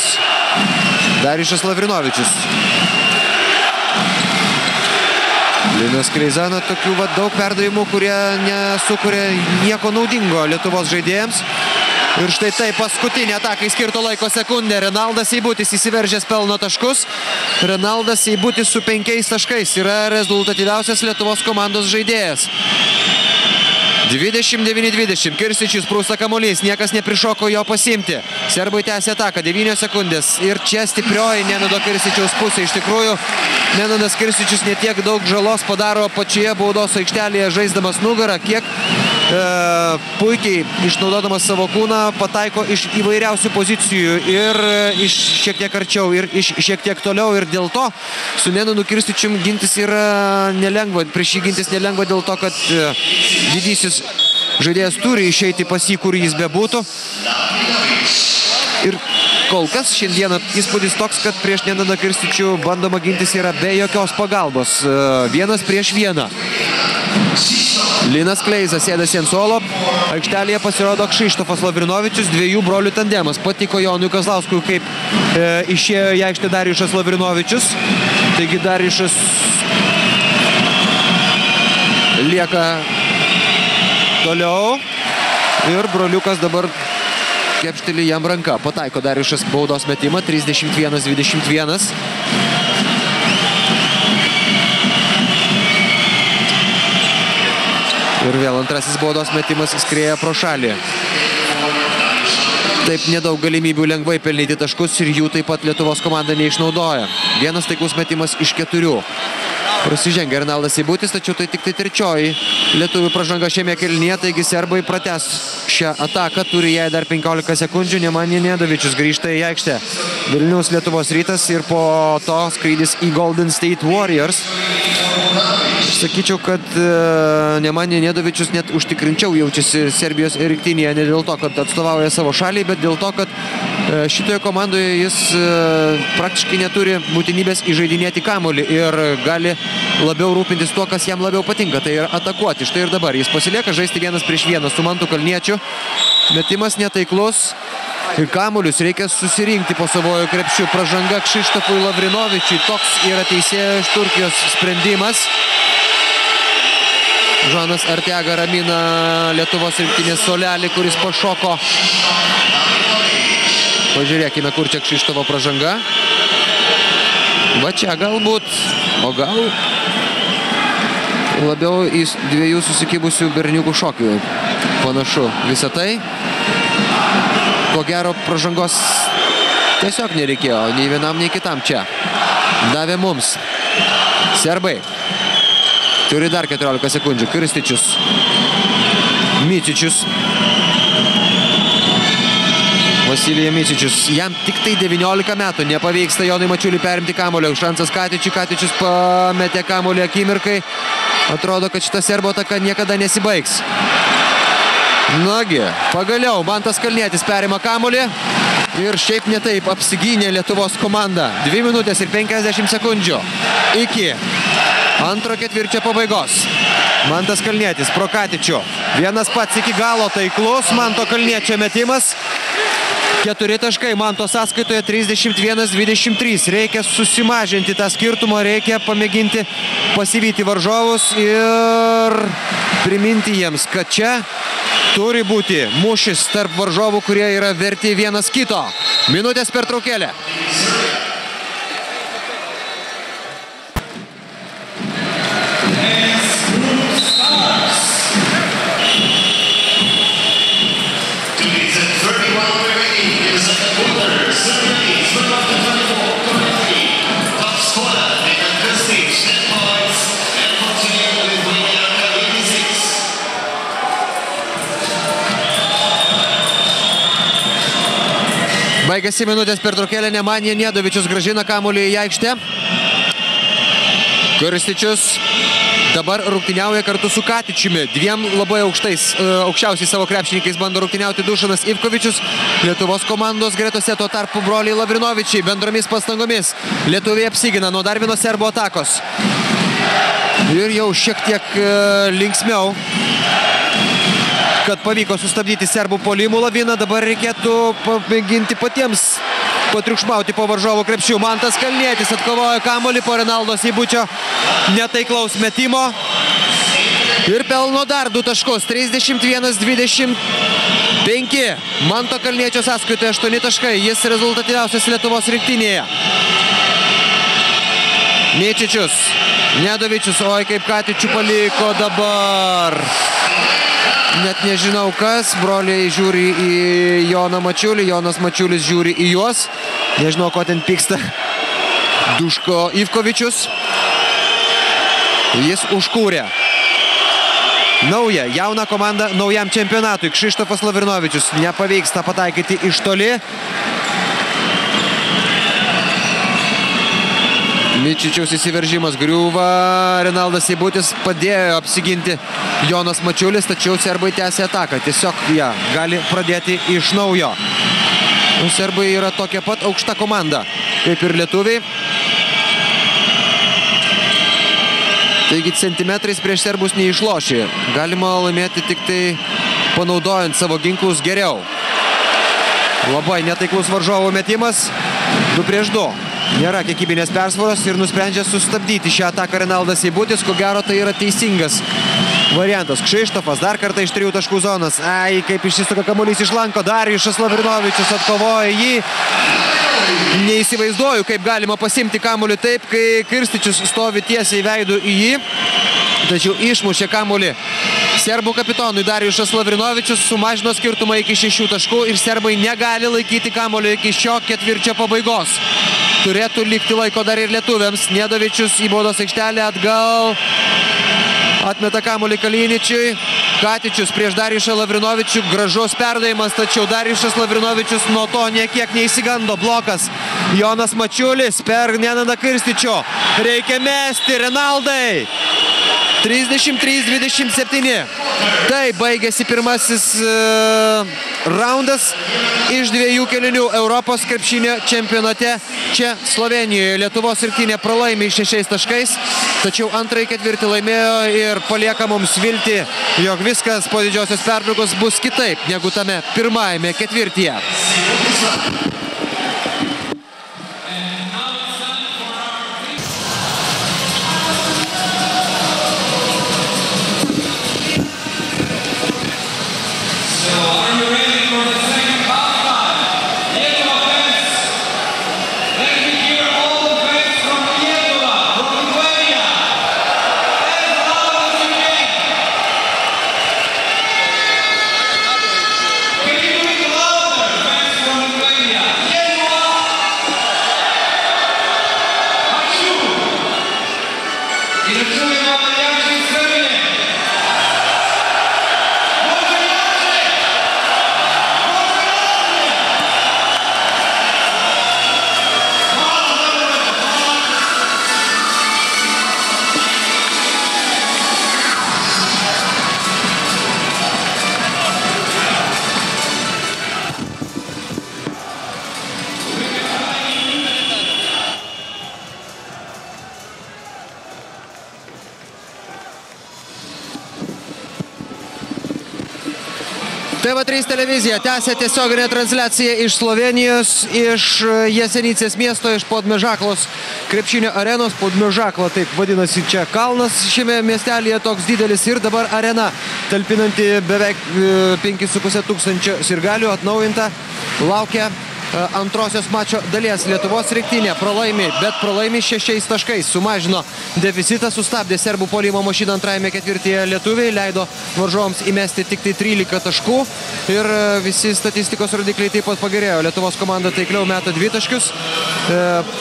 Darijušas Lavrinovičius. Linas Kleiza, tokių daug perdavimų, kurie nesukuria nieko naudingo Lietuvos žaidėjams. Ir štai tai paskutinė atakai skirto laiko sekundė. Renaldas Seibutis įsiveržęs pelno taškus. Renaldas Seibutis su 5 taškais yra rezultatyviausias Lietuvos komandos žaidėjas. 29-20. Kirstičius prūsta kamuolys. Niekas neprišoko jo pasiimti. Serbai tęsia ataką. 9 sekundės. Ir čia stiprioji Nenado Kirstičiaus pusė. Iš tikrųjų, Nenadas Kirstičius netiek daug žalos padaro pačioje baudos aikštelėje žaisdamas nugarą, kiek puikiai išnaudodamas savo kūną pataiko iš įvairiausių pozicijų ir iš šiek tiek arčiau ir iš šiek tiek toliau, ir dėl to su Nenadu Kirstičium gintis yra nelengva, prieš jį gintis nelengva dėl to, kad didysis žaidėjas turi išeiti pas jį, kur jis bebūtų. Ir kol kas šiandieną įspūdis toks, kad prieš Nenadą Kirstičių bandoma gintis yra be jokios pagalbos. 1 prieš 1. Linas Kleiza sėdasi ant suolo. Aikštelėje pasirodo Kšištofas Lavrinovičius, 2 brolių tandemas. Patiko Jonui Kazlauskui, kaip išėjo į aikštę Darijušas Lavrinovičius. Taigi Darijušas lieka toliau. Ir broliukas dabar kepšteli jam ranka. Pataiko Darijušas baudos metimą. 31-21. Ir vėl antrasis baudos metimas skrieja pro šalį. Taip nedaug galimybių lengvai pelnyti taškus ir jų taip pat Lietuvos komanda neišnaudoja. 1 taiklus metimas iš 4. Prasižengia Renaldas Seibutis, tačiau tai tik tai 3 lietuvių pražanga šiame kėlinyje, taigi serbai pratęs šią ataką, turi jai dar 15 sekundžių. Nemanja Nedovičius grįžta į aikštę. Vilniaus Lietuvos Rytas ir po to skrydis į Golden State Warriors. Sakyčiau, kad Nemanja Nedovičius net užtikrinčiau jaučiasi Serbijos rinktinėje, ne dėl to, kad atstovauja savo šaliai, bet dėl to, kad šitoje komandoje jis praktiškai neturi būtinybės įžaidinėti kamuolį ir gali labiau rūpintis tuo, kas jam labiau patinka, tai yra atakuoti. Štai ir dabar jis pasilieka žaisti 1 prieš 1 su Mantu Kalniečiu. Metimas netaiklus ir kamuolius reikia susirinkti po savojo krepšiu. Pražanga Kšištofui Lavrinovičiui. Toks yra teisėjo iš Turkijos sprendimas. Žanas Arteaga ramina Lietuvos rinktinės suolelį, kuris pašoko. Pažiūrėkime, kur čia Kšištovo pražanga. Va čia galbūt, o gal labiau į 2 susikibusių berniukų šokių panašu visą tai. Ko gero pražangos tiesiog nereikėjo, nei vienam, nei kitam čia. Davė mums. Serbai turi dar 14 sekundžių. Kirstičius. Micičius. Vasilija Micičius. Jam tik tai 19 metų. Nepavyksta Jonui Mačiuliui perimti kamuolio. Šansas Katičiui. Katičius pametė kamuolį akimirkai. Atrodo, kad šita serbo ataka niekada nesibaigs. Nagi, pagaliau Mantas Kalnietis perima kamuolį. Ir šiaip netaip apsigynė Lietuvos komanda. 2 minutės ir 50 sekundžių iki antro ketvirčio pabaigos. Mantas Kalnietis pro Katičių. Vienas pats iki galo taiklus. Manto Kalniečio metimas. 4 taškai Manto sąskaitoje, 31-23. Reikia susimažinti tą skirtumą, reikia pamėginti pasivyti varžovus ir priminti jiems, kad čia turi būti mūšis tarp varžovų, kurie yra verti vienas kito. Minutės pertraukėlė. Baigėsi minutės pertraukėlė, Nemanija Nedovičius grąžina kamuolį į aikštę. Krističius dabar rungtyniauja kartu su Katičiumi. Dviem labai aukščiausiais savo krepšininkais bando rungtyniauti Dušanas Ivkovičius. Lietuvos komandos gretose tuo tarpu broliai Lavrinovičiai bendromis pastangomis. Lietuviai apsigina nuo dar vieno serbo atakos. Ir jau šiek tiek linksmiau, kad pavyko sustabdyti serbų puolimų laviną. Dabar reikėtų pamėginti patiems patriukšmauti po varžovų krepšių. Mantas Kalnietis atkovojo kamuolį po Renaldo Seibučio netaiklaus metimo. Ir pelno dar 2 taškus. 31-25. Manto Kalniečio sąskaitoje 8 taškai. Jis rezultatyviausias Lietuvos rinktinėje. Mėčičius. Nedovičius. Oi, kaip Katičių paliko dabar. Net nežinau kas, broliai žiūri į Joną Mačiulį, Jonas Mačiulis žiūri į juos. Nežinau, ko ten pyksta Duško Ivkovičius. Jis užkūrė naują, jauną komandą naujam čempionatui. Kšištofas Lavrinovičius nepavyksta pataikyti iš toli. Mičičiaus įsiveržimas griūva, Renaldas Seibutis padėjo apsiginti Jonas Mačiulis, tačiau serbai tęsė ataką. Tiesiog ją gali pradėti iš naujo. Serbai yra tokia pat aukšta komanda, kaip ir lietuviai. Taigi centimetrais prieš serbus neišlošė. Galima laimėti tik tai panaudojant savo ginklus geriau. Labai netaiklus varžovų metimas. 2-2. Nėra kiekybinės persvaros ir nusprendžia sustabdyti šią ataką Renaldas Seibutis. Ko gero tai yra teisingas variantas. Kšištofas dar kartą iš 3 taškų zonas. Ai, kaip išsisuka kamuolys iš lanko. Darijušas Lavrinovičius atkovoja jį. Neįsivaizduoju, kaip galima pasimti kamuolį taip, kai Krističius stovi tiesiai veidu į jį. Tačiau išmušė kamuolį serbų kapitonui Darijušas Lavrinovičius, sumažino skirtumą iki 6 taškų ir serbai negali laikyti kamuolio iki šio ketvirčio pabaigos. Turėtų likti laiko dar ir lietuviams. Nedovičius į baudos aikštelę atgal. Atmeta kamuolį Kaliničiui. Katičius prieš Darijušą Lavrinovičių. Gražus perdavimas, tačiau Darijušas Lavrinovičius nuo to niekiek neįsigando. Blokas. Jonas Mačiulis per Nenadą Krističio. Reikia mesti. Renaldai. 33-27. Tai baigėsi pirmasis raundas iš 2 kėlinių Europos krepšinio čempionate čia Slovenijoje. Lietuvos rinktinė pralaimi 6 taškais, tačiau antrąjį ketvirtį laimėjo ir palieka mums viltį, jog viskas po didžiosios pertraukos bus kitaip negu tame pirmajame ketvirtyje. TV3 televizija tęsia tiesioginę transliaciją iš Slovenijos, iš Jesenicės miesto, iš Podmežaklos krepšinio arenos. Podmežakla, taip vadinasi čia kalnas šiame miestelėje, toks didelis, ir dabar arena talpinanti beveik 5,5 tūkstančio sirgalių, atnaujinta, laukia antrosios mačo dalies. Lietuvos rinktinė pralaimi, bet pralaimi 6 taškais. Sumažino deficitą, sustabdė serbų puolimo mašiną antrajame ketvirtyje lietuviai, leido varžovams įmesti tik tai 13 taškų ir visi statistikos rodikliai taip pat pagerėjo. Lietuvos komanda taikliau meta 2 taškius,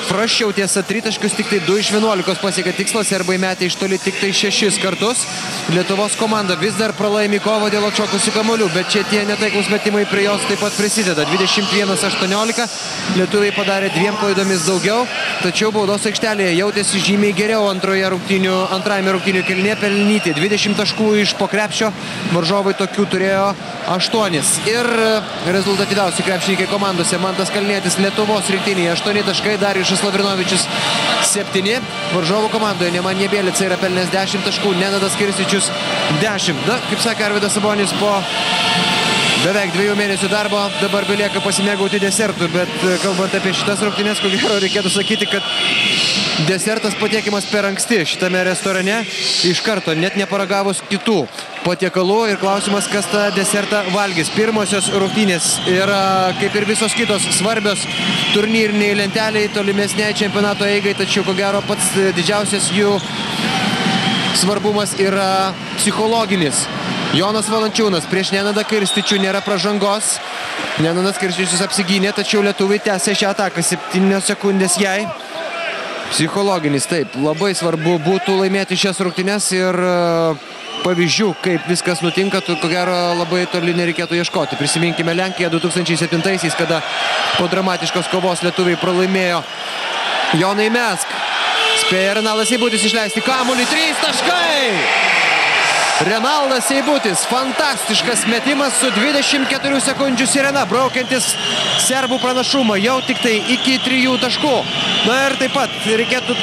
prašiau tiesa 3 taškius, tik tai 2 iš 11 pasiekė tikslą, serbai metė iš toli tik tai 6 kartus. Lietuvos komanda vis dar pralaimi kovą dėl atšokusių kamuolių, bet čia tie netaiklūs metimai prie jos taip pat prisideda. 21-18. Lietuviai padarė 2 klaidomis daugiau, tačiau baudos aikštelėje jautėsi žymiai geriau antrajame rungtynių kėlinyje, pelnyti 20 taškų iš po krepšio, varžovai tokių turėjo 8. Ir rezultatyviausi krepšininkai komandose: Mantas Kalnietis Lietuvos rinktinėje 8 taškai, Darijušas Lavrinovičius 7. Varžovų komandoje Nemanja Bjelica yra pelnęs 10 taškų, Nenadas Kirstičius 10. Na, kaip sakė Arvydas Sabonis, po beveik 2 mėnesių darbo dabar belieka pasimėgauti desertų, bet kalbant apie šitas rungtynes, ko gero reikėtų sakyti, kad desertas patiekimas per anksti šitame restorane, iš karto, net neparagavus kitų patiekalų, ir klausimas, kas tą desertą valgys. Pirmosios rungtynės yra, kaip ir visos kitos, svarbios turnyriniai lenteliai, tolimesniai čempionato eigai, tačiau ko gero pats didžiausias jų svarbumas yra psichologinis. Jonas Valančiūnas prieš Nenadą Kirstičių, nėra pražangos. Nenadas Kirstičius apsigynė, tačiau lietuviai tęsia šią ataką. 7 sekundės jai. Psichologinis, taip, labai svarbu būtų laimėti šias rungtynes, ir pavyzdžių, kaip viskas nutinka, ko gero labai toli nereikėtų ieškoti. Prisiminkime Lenkiją 2007-aisiais, kada po dramatiškos kovos lietuviai pralaimėjo. Jonai Mesk. Spėja Renaldas Seibutis išleisti kamuolį. 3 taškai! Renaldas Seibutis, fantastiškas metimas su 24 sekundžių sirena, braukiantis serbų pranašumą jau tik tai iki 3 taškų. Na ir taip pat reikėtų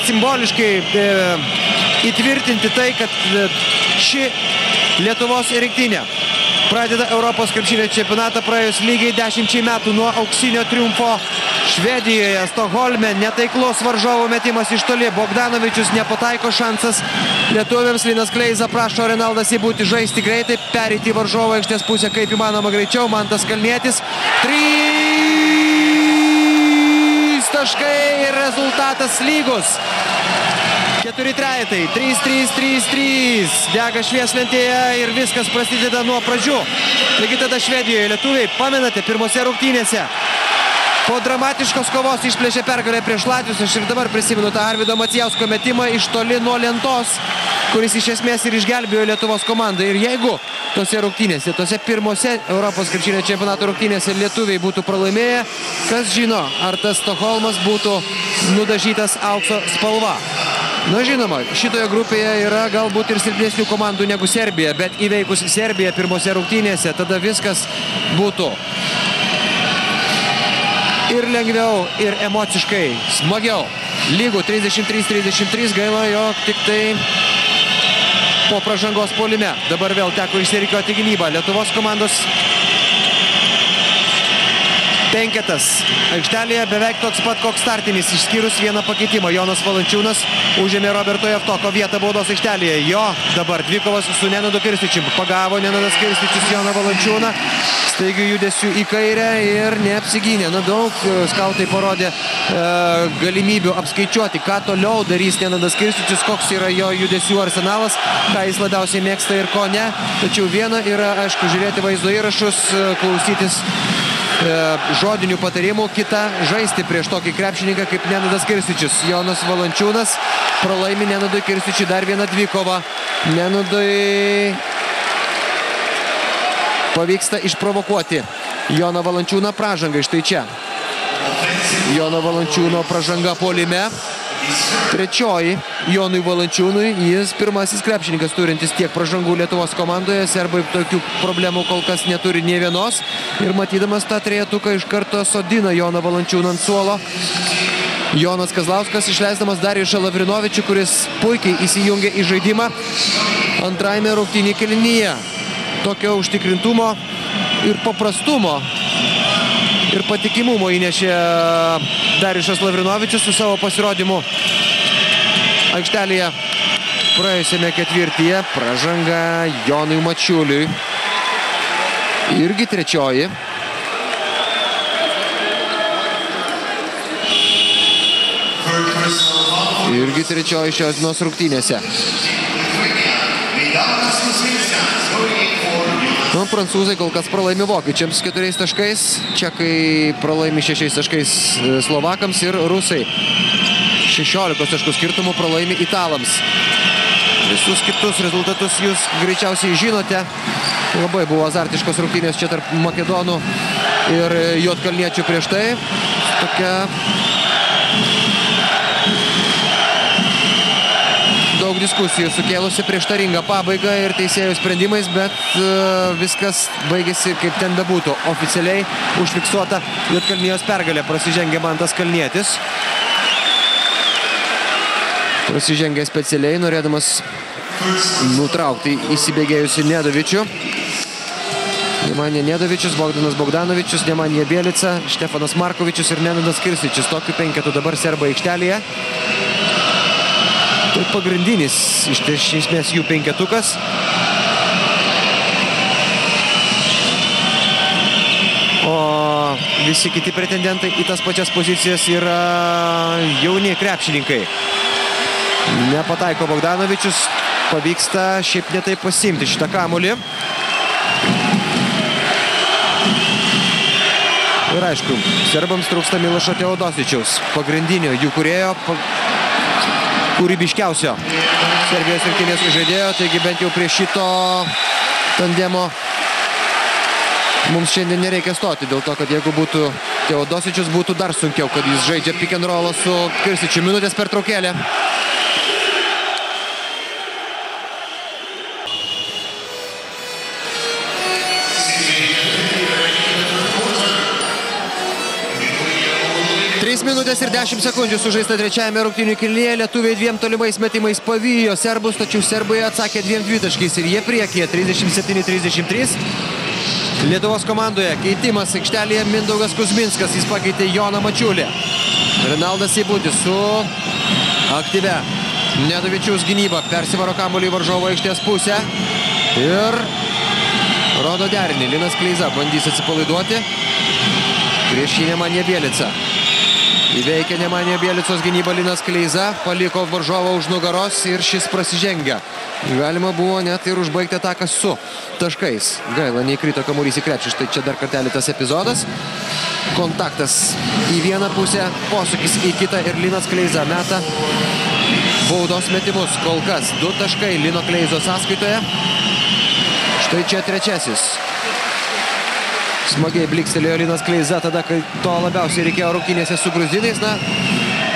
simboliškai įtvirtinti tai, kad ši Lietuvos rinktinė pradeda Europos krepšinio čempionatą praėjus lygiai 10 metų nuo auksinio triumfo Švedijoje, Stokholme. Netaiklus varžovų metimas iš toli, Bogdanovičius nepataiko, šansas lietuviams. Linas Kleiza prašo Renaldą Seibutį žaisti greitai, pereiti į varžovo aikštės pusę kaip įmanoma greičiau. Mantas Kalnietis 3 taškai ir rezultatas lygus. 4 trejetai, 3-3-3-3, dega švieslentėje ir viskas prasideda nuo pradžių. Taigi tada Švedijoje lietuviai, pamenate, pirmose rungtynėse po dramatiškos kovos išplėšė pergalę prieš latvius. Aš ir dabar prisimenu tą Arvydo Macijausko metimą iš toli nuo lentos, kuris iš esmės ir išgelbėjo Lietuvos komandą. Ir jeigu tose rungtynėse, tose pirmose Europos krepšinio čempionato rungtynėse lietuviai būtų pralaimėję, kas žino, ar tas Stokholmas būtų nudažytas aukso spalva. Na žinoma, šitoje grupėje yra galbūt ir silpnesnių komandų negu Serbija, bet įveikus Serbiją pirmose rungtynėse, tada viskas būtų ir lengviau, ir emociškai smagiau. Lygų 33-33, gaila, jog tik tai po pražangos puolime. Dabar vėl teko išsirikiuoti gynybą. Lietuvos komandos penketas aikštelėje beveik toks pat, koks startinis, išskyrus vieną pakeitimą. Jonas Valančiūnas užėmė Roberto Javtoko vietą baudos aikštelėje. Jo dabar dvikovas su Nenadu Kirstičium. Pagavo Nenadas Kirstičius Joną Valančiūną. Staigių judesių į kairę ir neapsigynė. Na, daug skautai parodė galimybių apskaičiuoti, ką toliau darys Nenadas Kirstičius, koks yra jo judesių arsenalas, ką jis labiausiai mėgsta ir ko ne. Tačiau viena yra, aišku, žiūrėti vaizdo įrašus, klausytis žodinių patarimų, kita žaisti prieš tokį krepšininką kaip Nenadas Kirstičius. Jonas Valančiūnas pralaimi Nenadui Kirstičiui dar vieną dvikovą. Nenadui pavyksta išprovokuoti Joną Valančiūną pražangą. Štai čia Jono Valančiūno pražanga puolime. Trečioji Jonui Valančiūnui, jis pirmasis krepšininkas turintis tiek pražangų Lietuvos komandoje. Serbai tokių problemų kol kas neturi nė vienos. Ir matydamas tą trejetuką iš karto sodina Joną Valančiūną ant suolo. Jonas Kazlauskas išleisdamas Darijušą Lavrinovičių, kuris puikiai įsijungė į žaidimą antrajame rungtynių kėlinyje. Tokio užtikrintumo ir paprastumo, ir patikimumo įnešė Dariušas Lavrinovičius su savo pasirodymu aikštelėje praėjusiame ketvirtyje. Pražanga Jonui Mačiuliui. Irgi trečioji. Irgi trečioji šios dienos rungtynėse. Prancūzai kol kas pralaimi vokiečiams 4 taškais, čekai pralaimi 6 taškais slovakams ir rusai 16 taškų skirtumų pralaimi italams. Visus kitus rezultatus jūs greičiausiai žinote. Labai buvo azartiškos rungtynės čia tarp makedonų ir juodkalniečių prieš tai. Tokia daug diskusijų sukėlusi prieštaringą pabaigą ir teisėjų sprendimais, bet viskas baigėsi kaip ten bebūtų. Oficialiai užfiksuota Juodkalnijos pergalė. Prasižengė Mantas Kalnietis. Prasižengė specialiai, norėdamas nutraukti įsibėgėjusi Nedovičių. Nemanija Nedovičius, Bogdanas Bogdanovičius, Nemanija Bielica, Štefanas Markovičius ir Nenadas Kirsičius. Tokiu penketu dabar serba aikštelėje. Tai pagrindinis iš esmės jų penketukas. O visi kiti pretendentai į tas pačias pozicijas yra jauni krepšininkai. Nepataiko Bogdanovičius, pavyksta šiaip ne taip pasiimti šitą kamuolį. Ir aišku, serbams trūksta Milošo Teodosičiaus, pagrindinio jų kūrėjo, kūrybiškiausio Serbijos rinktinės žaidėjo, taigi bent jau prie šito tandemo mums šiandien nereikia stoti, dėl to, kad jeigu būtų Teodosičius, būtų dar sunkiau, kad jis žaidžia pick and rollą su Kirsičiu. Minutės pertraukėlė. Minutės ir 10 sekundžių sužaista trečiajame rungtynių kėlinyje. Lietuviai 2 tolimais metimais pavijo serbus, tačiau serbai atsakė 2 dvitaškiais ir jie priekyje 37-33. Lietuvos komandoje keitimas aikštelėje Mindaugas Kuzminskas, jis pakeitė Joną Mačiulį. Renaldas Seibutis su aktyvia Nedovičiaus gynyba persivaro kamuolį į varžovo aikštės pusę ir rodo derinį. Linas Kleiza bandys atsipalaiduoti. Prieš jį Nemanija Bielica. Įveikia Nemanija Bielicos gynybą Linas Kleiza, paliko varžovą už nugaros ir šis prasižengia. Galima buvo net ir užbaigti ataką su taškais. Gaila, neįkrito kamuolys į krepšį, štai čia dar kartelį tas epizodas. Kontaktas į vieną pusę, posūkis į kitą ir Linas Kleiza meta baudos metimus. Kol kas 2 taškai Lino Kleizos sąskaitoje. Štai čia trečiasis. Smagiai blikstelėjo Linas Kleiza tada, kai to labiausiai reikėjo rungtynėse su gruzinais. Na,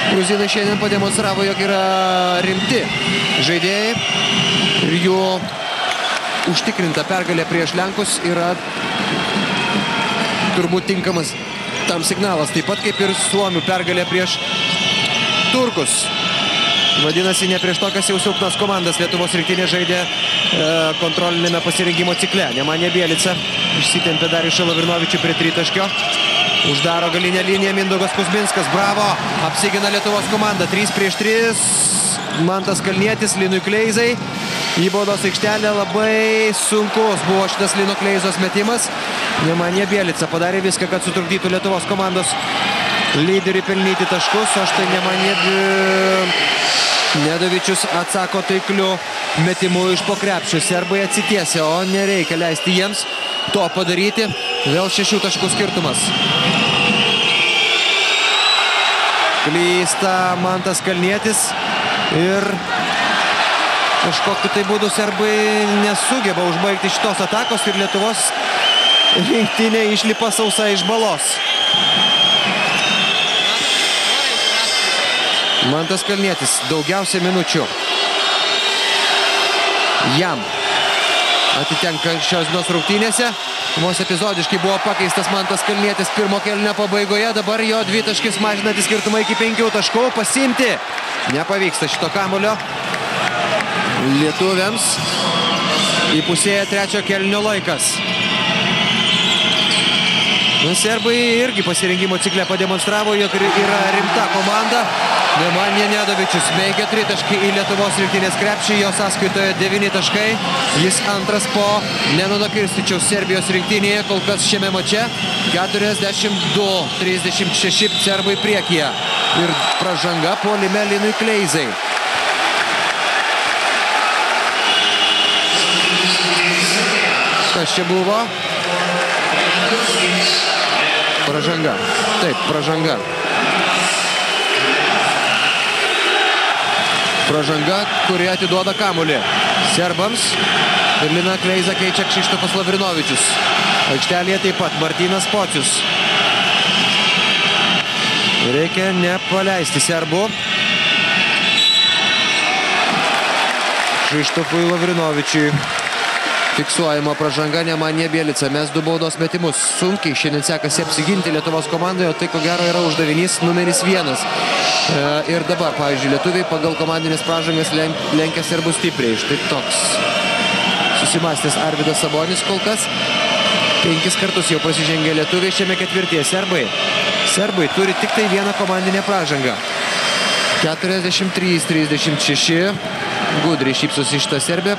gruzinai šiandien pademonstravo, jog yra rimti žaidėjai ir jų užtikrinta pergalė prieš lenkus yra turbūt tinkamas tam signalas. Taip pat kaip ir suomių pergalė prieš turkus. Vadinasi, ne prieš tokias jau silpnas komandas Lietuvos rinktinė žaidė kontrolinėme pasirinkimo cikle. Nemanija Bielica išsitempė Dariušą Lavrinovičių prie tritaškio. Uždaro galinę liniją Mindaugas Kuzminskas. Bravo! Apsigina Lietuvos komanda. 3-3. Mantas Kalnietis Linui Kleizai. Į baudos aikštelę labai sunkus buvo šitas Lino Kleizos metimas. Nemanija Bielica padarė viską, kad sutrukdytų Lietuvos komandos lyderiui pelnyti taškus. O štai Nemanija Nedovičius atsako taikliu metimu iš po krepšio. Serbai atsitiesia, o nereikia leisti jiems to padaryti. Vėl 6 taškų skirtumas. Klysta Mantas Kalnietis ir kažkokiu tai būdu serbai nesugeba užbaigti šitos atakos ir Lietuvos rinktinė išlipa sausa iš balos. Mantas Kalnietis daugiausia minučių jam atitenka šios dienos rungtynėse. Vos epizodiškai buvo pakeistas Mantas Kalnietis pirmo kėlinio pabaigoje. Dabar jo 2 taškis mažinantis skirtumą iki 5 taškų. Pasiimti nepavyksta šito kamuolio lietuviams. Įpusėja trečio kėlinio laikas. Serbai irgi pasirinkimo cikle pademonstravo, jog yra rimta komanda. Nemanja Nedovičius meigia tritaškį į Lietuvos rinktinės krepšį, jo sąskaitoje 9 taškai. Jis antras po Nenado Kirstičiaus Serbijos rinktinėje, kol kas šiame mače 42-36 serbai priekyje. Ir pražanga puolime Linui Kleizai. Kas čia buvo? Pražanga. Taip, pražanga. Pražanga, kuri atiduoda kamuolį serbams. Ir Liną Kleizą keičia Kšištofas Lavrinovičius. Aikštelėje taip pat Martynas Pocius. Reikia nepaleisti serbų. Kšištofui Lavrinovičiui. Fiksuojama pražanga, Nemanja Bjelica. Mes 2 baudos metimus. Sunkiai šiandien sekasi apsiginti Lietuvos komandoje, o tai ko gero yra uždavinys numeris 1. Ir dabar, pavyzdžiui, lietuviai pagal komandinės pražangas lenkia serbų stipriai. Štai toks susimastęs Arvydas Sabonis kol kas. 5 kartus jau prasižengė lietuviai šiame ketvirtyje. Serbai turi tik tai vieną komandinę pražangą. 43-36. Gudriai šypsosi šitą Serbę.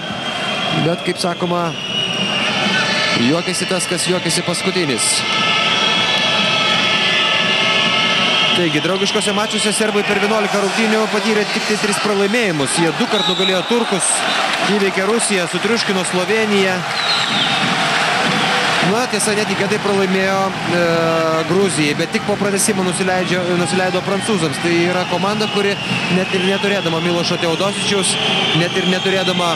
Bet, kaip sakoma, juokiasi tas, kas juokiasi paskutinis. Taigi, draugiškose mačiuose serbai per 11 rungtynių patyrė tik tai 3 pralaimėjimus. Jie 2 kart nugalėjo turkus, įveikė Rusiją, sutriuškino Sloveniją. Na, tiesa, netikėtai pralaimėjo Gruzijai, bet tik po pratęsimo nusileido prancūzams. Tai yra komanda, kuri net ir neturėdama Milošo Teodosičiaus, net ir neturėdama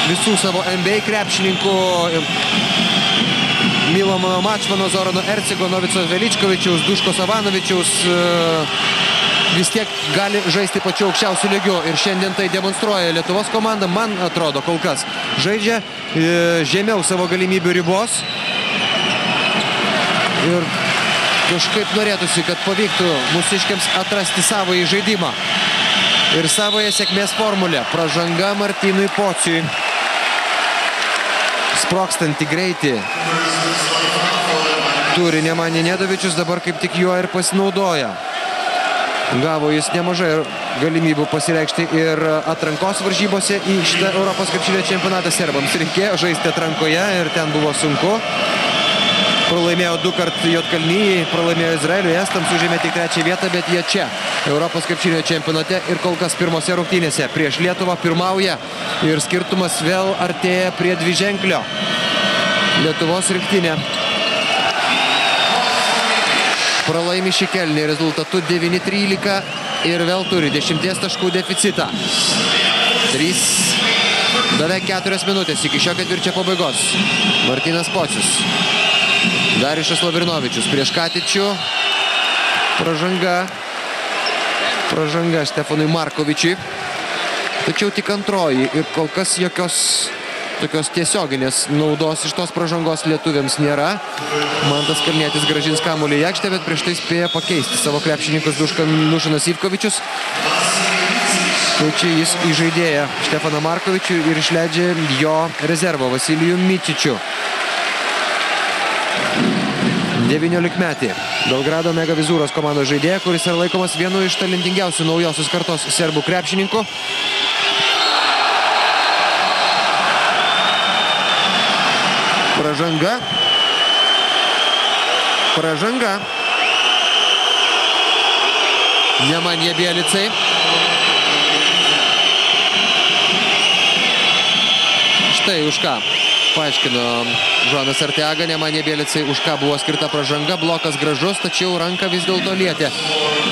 visų savo NBA krepšininkų, Milomo Mačvano, Zorano Ercigo, Novico Veličkovičiaus, Duško Savanovičiaus vis tiek gali žaisti pačiu aukščiausiu lygiu. Ir šiandien tai demonstruoja Lietuvos komanda, man atrodo, kol kas žaidžia žemiau savo galimybių ribos. Ir kažkaip norėtųsi, kad pavyktų mūsiškiams atrasti savąjį žaidimą. Ir savoje sėkmės formulę. Pražanga Martynui Pociui. Sprokstantį greitį turi Nemanja Nedovičius, dabar kaip tik juo ir pasinaudoja. Gavo jis nemažai galimybių pasireikšti ir atrankos varžybose į šitą Europos krepšinio čempionatą. Serbams reikėjo žaisti atrankoje ir ten buvo sunku. Pralaimėjo 2 kart Juodkalnijai, pralaimėjo Izraeliui, estams užėmė tik 3 vietą, bet jie čia Europos krepšinio čempionate ir kol kas pirmose rungtynėse prieš Lietuvą pirmauja ir skirtumas vėl artėja prie dviženklio. Lietuvos rinktinė pralaimi šį kelnį rezultatu 9-13 ir vėl turi 10 taškų deficitą. Beveik 4 minutės iki šio ketvirčio pabaigos. Martynas Pocius. Darišas Lavrinovičius prieš Katičių. Pražanga Stefanui Markovičiui. Tačiau tik antroji ir kol kas jokios tokios tiesioginės naudos iš tos pražangos lietuviams nėra. Mantas Kalnietis grąžins kamuolį į aikštę, bet prieš tai spėja pakeisti savo krepšininkus Dušanas Ivkovičius. Keičia jis įžaidėją Štefaną Markovičių ir išleidžia jo rezervą Vasilijų Mičičių. 19-metį Belgrado Megavizūros komandos žaidėja, kuris yra laikomas vienu iš talentingiausių naujosios kartos serbų krepšininkų. Pražanga. Nemanja Bjelicai. Štai už ką paaiškino Žonas Arteaga. Nemanja Bjelicai už ką buvo skirta pražanga. Blokas gražus, tačiau ranką vis dėlto lietė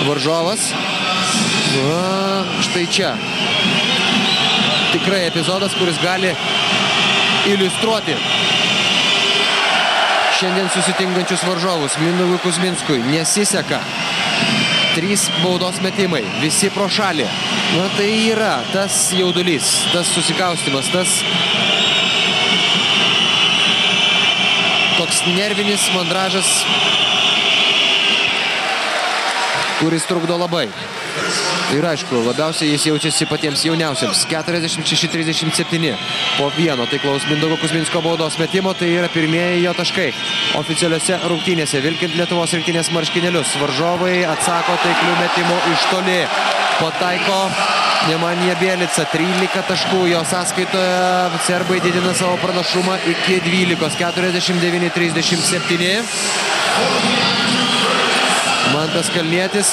varžovas. Štai čia. Tikrai epizodas, kuris gali iliustruoti šiandien susitinkančius varžovus. Mindaugui Kuzminskui nesiseka. 3 baudos metimai. Visi pro šalį. Na tai yra tas jaudulys, tas susikaustimas, tas toks nervinis mandražas, kuris trukdo labai. Ir aišku, labiausiai jis jaučiasi patiems jauniausiams. 46-37 po vieno taiklaus Mindaugo Kuzminsko baudos metimo. Tai yra pirmieji jo taškai oficialiuose rungtynėse. Vilkint Lietuvos rinktinės marškinėlius. Varžovai atsako taiklių metimų iš toli. Pataiko Nemanija Bielica. 13 taškų jo sąskaitoje. Serbai didina savo pranašumą iki 12. 49-37. Mantas Kalnietis.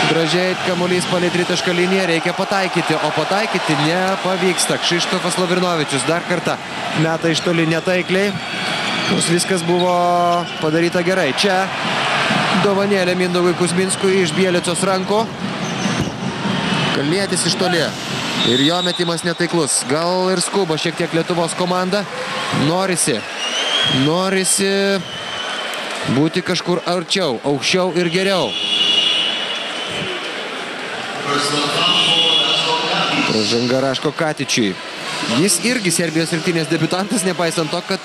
Gražiai kamuolys palei tritašką liniją, reikia pataikyti, o pataikyti nepavyksta. Kšištofas Lavrinovičius dar kartą meta iš toli netaikliai, nors viskas buvo padaryta gerai. Čia dovanėlė Mindaugui Kuzminskui iš Bielicos rankų. Kalnietis iš toli ir jo metimas netaiklus. Gal ir skuba šiek tiek Lietuvos komanda. Norisi būti kažkur arčiau, aukščiau ir geriau. Pražanga Raško Katičiui. Jis irgi Serbijos rinktinės debiutantas, nepaisant to, kad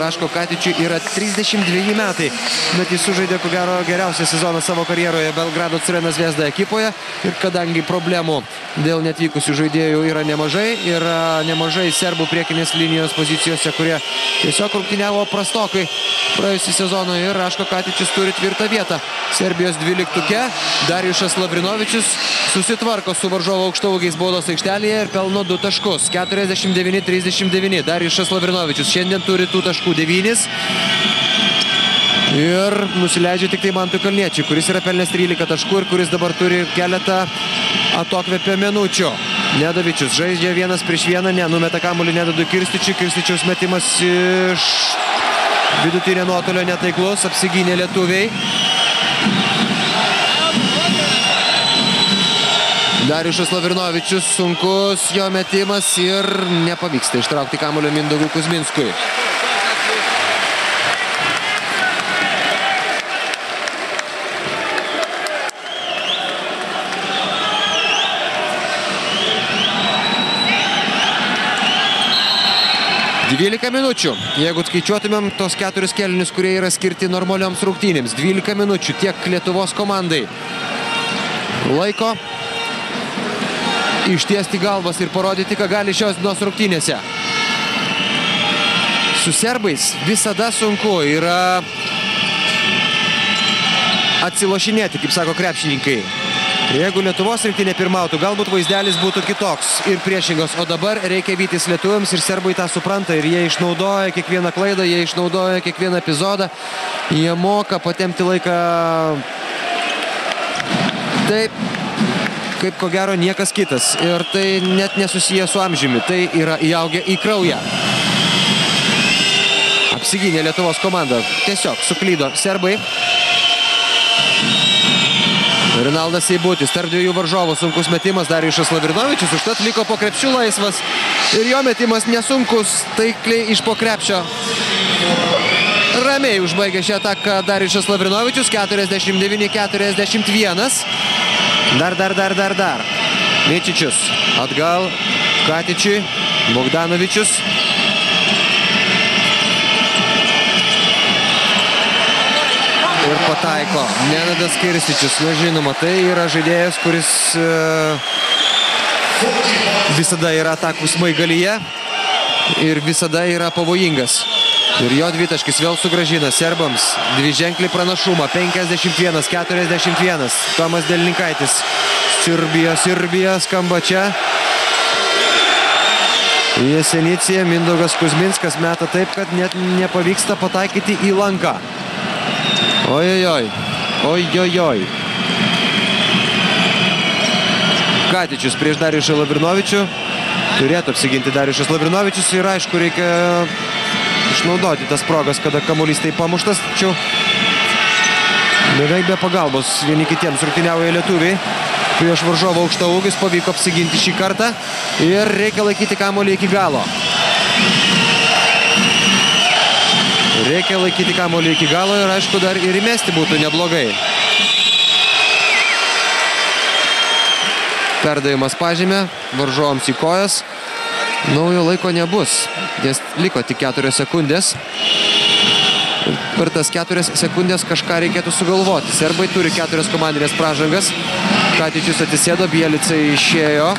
Raško Katičiui yra 32 metai. Bet jis sužaidė, ko gero, geriausią sezoną savo karjeroje Belgrado Crvena Zvezda ekipoje. Ir kadangi problemų dėl netvykusių žaidėjų yra nemažai serbų priekinės linijos pozicijose, kurie tiesiog rungtyniavo prastokai praėjusį sezoną. Ir Raško Katičius turi tvirtą vietą Serbijos 12-uke. Darijušas Lavrinovičius susitvarko su varžovo aukštaūgiais baudos aikštelėje ir pelno 2 taškus. 49-39. Darijušas Lavrinovičius šiandien turi tų taškų 9. Ir nusileidžia tik tai Mantui Kalniečiui, kuris yra pelnęs 13 taškų ir kuris dabar turi keletą atokvėpio minučių. Nedavičius žaidžia 1-1, numeta kamuolį Nedadui Kirstičiui. Kirstičiaus metimas iš vidutinio nuotolio netaiklus, apsigynė lietuviai. Darijušas Lavrinovičius, sunkus jo metimas ir nepavyksta ištraukti kamuolio Mindaugui Kuzminskui. Dvylika minučių. Jeigu skaičiuotumėm tos 4 kėlinius, kurie yra skirti normalioms rungtynėms. 12 minučių tiek Lietuvos komandai. Laiko ištiesti galvas ir parodyti, ką gali šios dienos rungtynėse. Su serbais visada sunku yra atsilošinėti, kaip sako krepšininkai. Jeigu Lietuvos rinktinė pirmautų, galbūt vaizdelis būtų kitoks ir priešingos, o dabar reikia vytis lietuviams ir serbai tą supranta ir jie išnaudoja kiekvieną klaidą, jie išnaudoja kiekvieną epizodą, jie moka patempti laiką taip, kaip ko gero niekas kitas. Ir tai net nesusiję su amžiumi, tai yra įaugę į kraują. Apsigynė Lietuvos komanda, tiesiog suklydo serbai. Rinaldas Seibutis, tarp dviejų varžovų sunkus metimas, Darijušas Lavrinovičius, užtat liko po krepšiu laisvas ir jo metimas nesunkus, taikliai iš po krepšio. Ramiai užbaigė šią ataką Darijušas Lavrinovičius, 49-41. Dar. Mičičius atgal, Katičiui, Bogdanovičius. Ir pataiko Nenadas Kirstičius. Na, žinoma, tai yra žaidėjas, kuris visada yra atakų smaigalyje ir visada yra pavojingas. Ir jo dvitaškis vėl sugrąžina serbams dviženklį pranašumą. 51-41. Tomas Delninkaitis. Sirbija skamba čia. Jesenicija, Mindaugas Kuzminskas meta taip, kad net nepavyksta pataikyti į lanką. Ojojoj. Katičius prieš Darijušą Lavrinovičių. Turėtų apsiginti Darijušas Lavrinovičius ir aišku reikia išnaudoti tas progas, kada kamuolys taip pamuštas. Tačiau beveik be pagalbos vieni kitiems rungtyniauja lietuviai. Prieš varžovo aukštaūgis pavyko apsiginti šį kartą ir reikia laikyti kamuolį iki galo. Reikia laikyti kamuolį iki galo ir aišku dar ir įmesti būtų neblogai. Perdavimas pažymė, varžovams į kojas. Naujo laiko nebus, nes liko tik 4 sekundės. Per tas 4 sekundės kažką reikėtų sugalvoti. Serbai turi 4 komandinės pražangas. Katičius atsisėdo, Bielica išėjo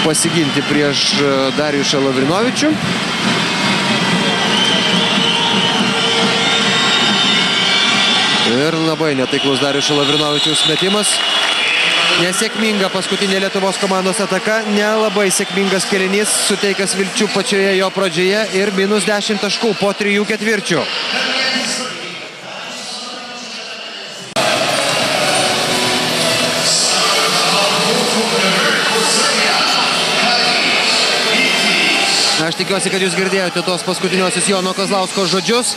pasiginti prieš Darijušą Lavrinovičių. Ir labai netaiklus Darijušo Lavrinovičiaus metimas. Nesėkminga paskutinė Lietuvos komandos ataka, nelabai sėkmingas kėlinys, suteikęs vilčių pačioje jo pradžioje ir minus 10 taškų po 3 ketvirčių. Aš tikiuosi, kad jūs girdėjote tos paskutiniosius Jono Kazlausko žodžius.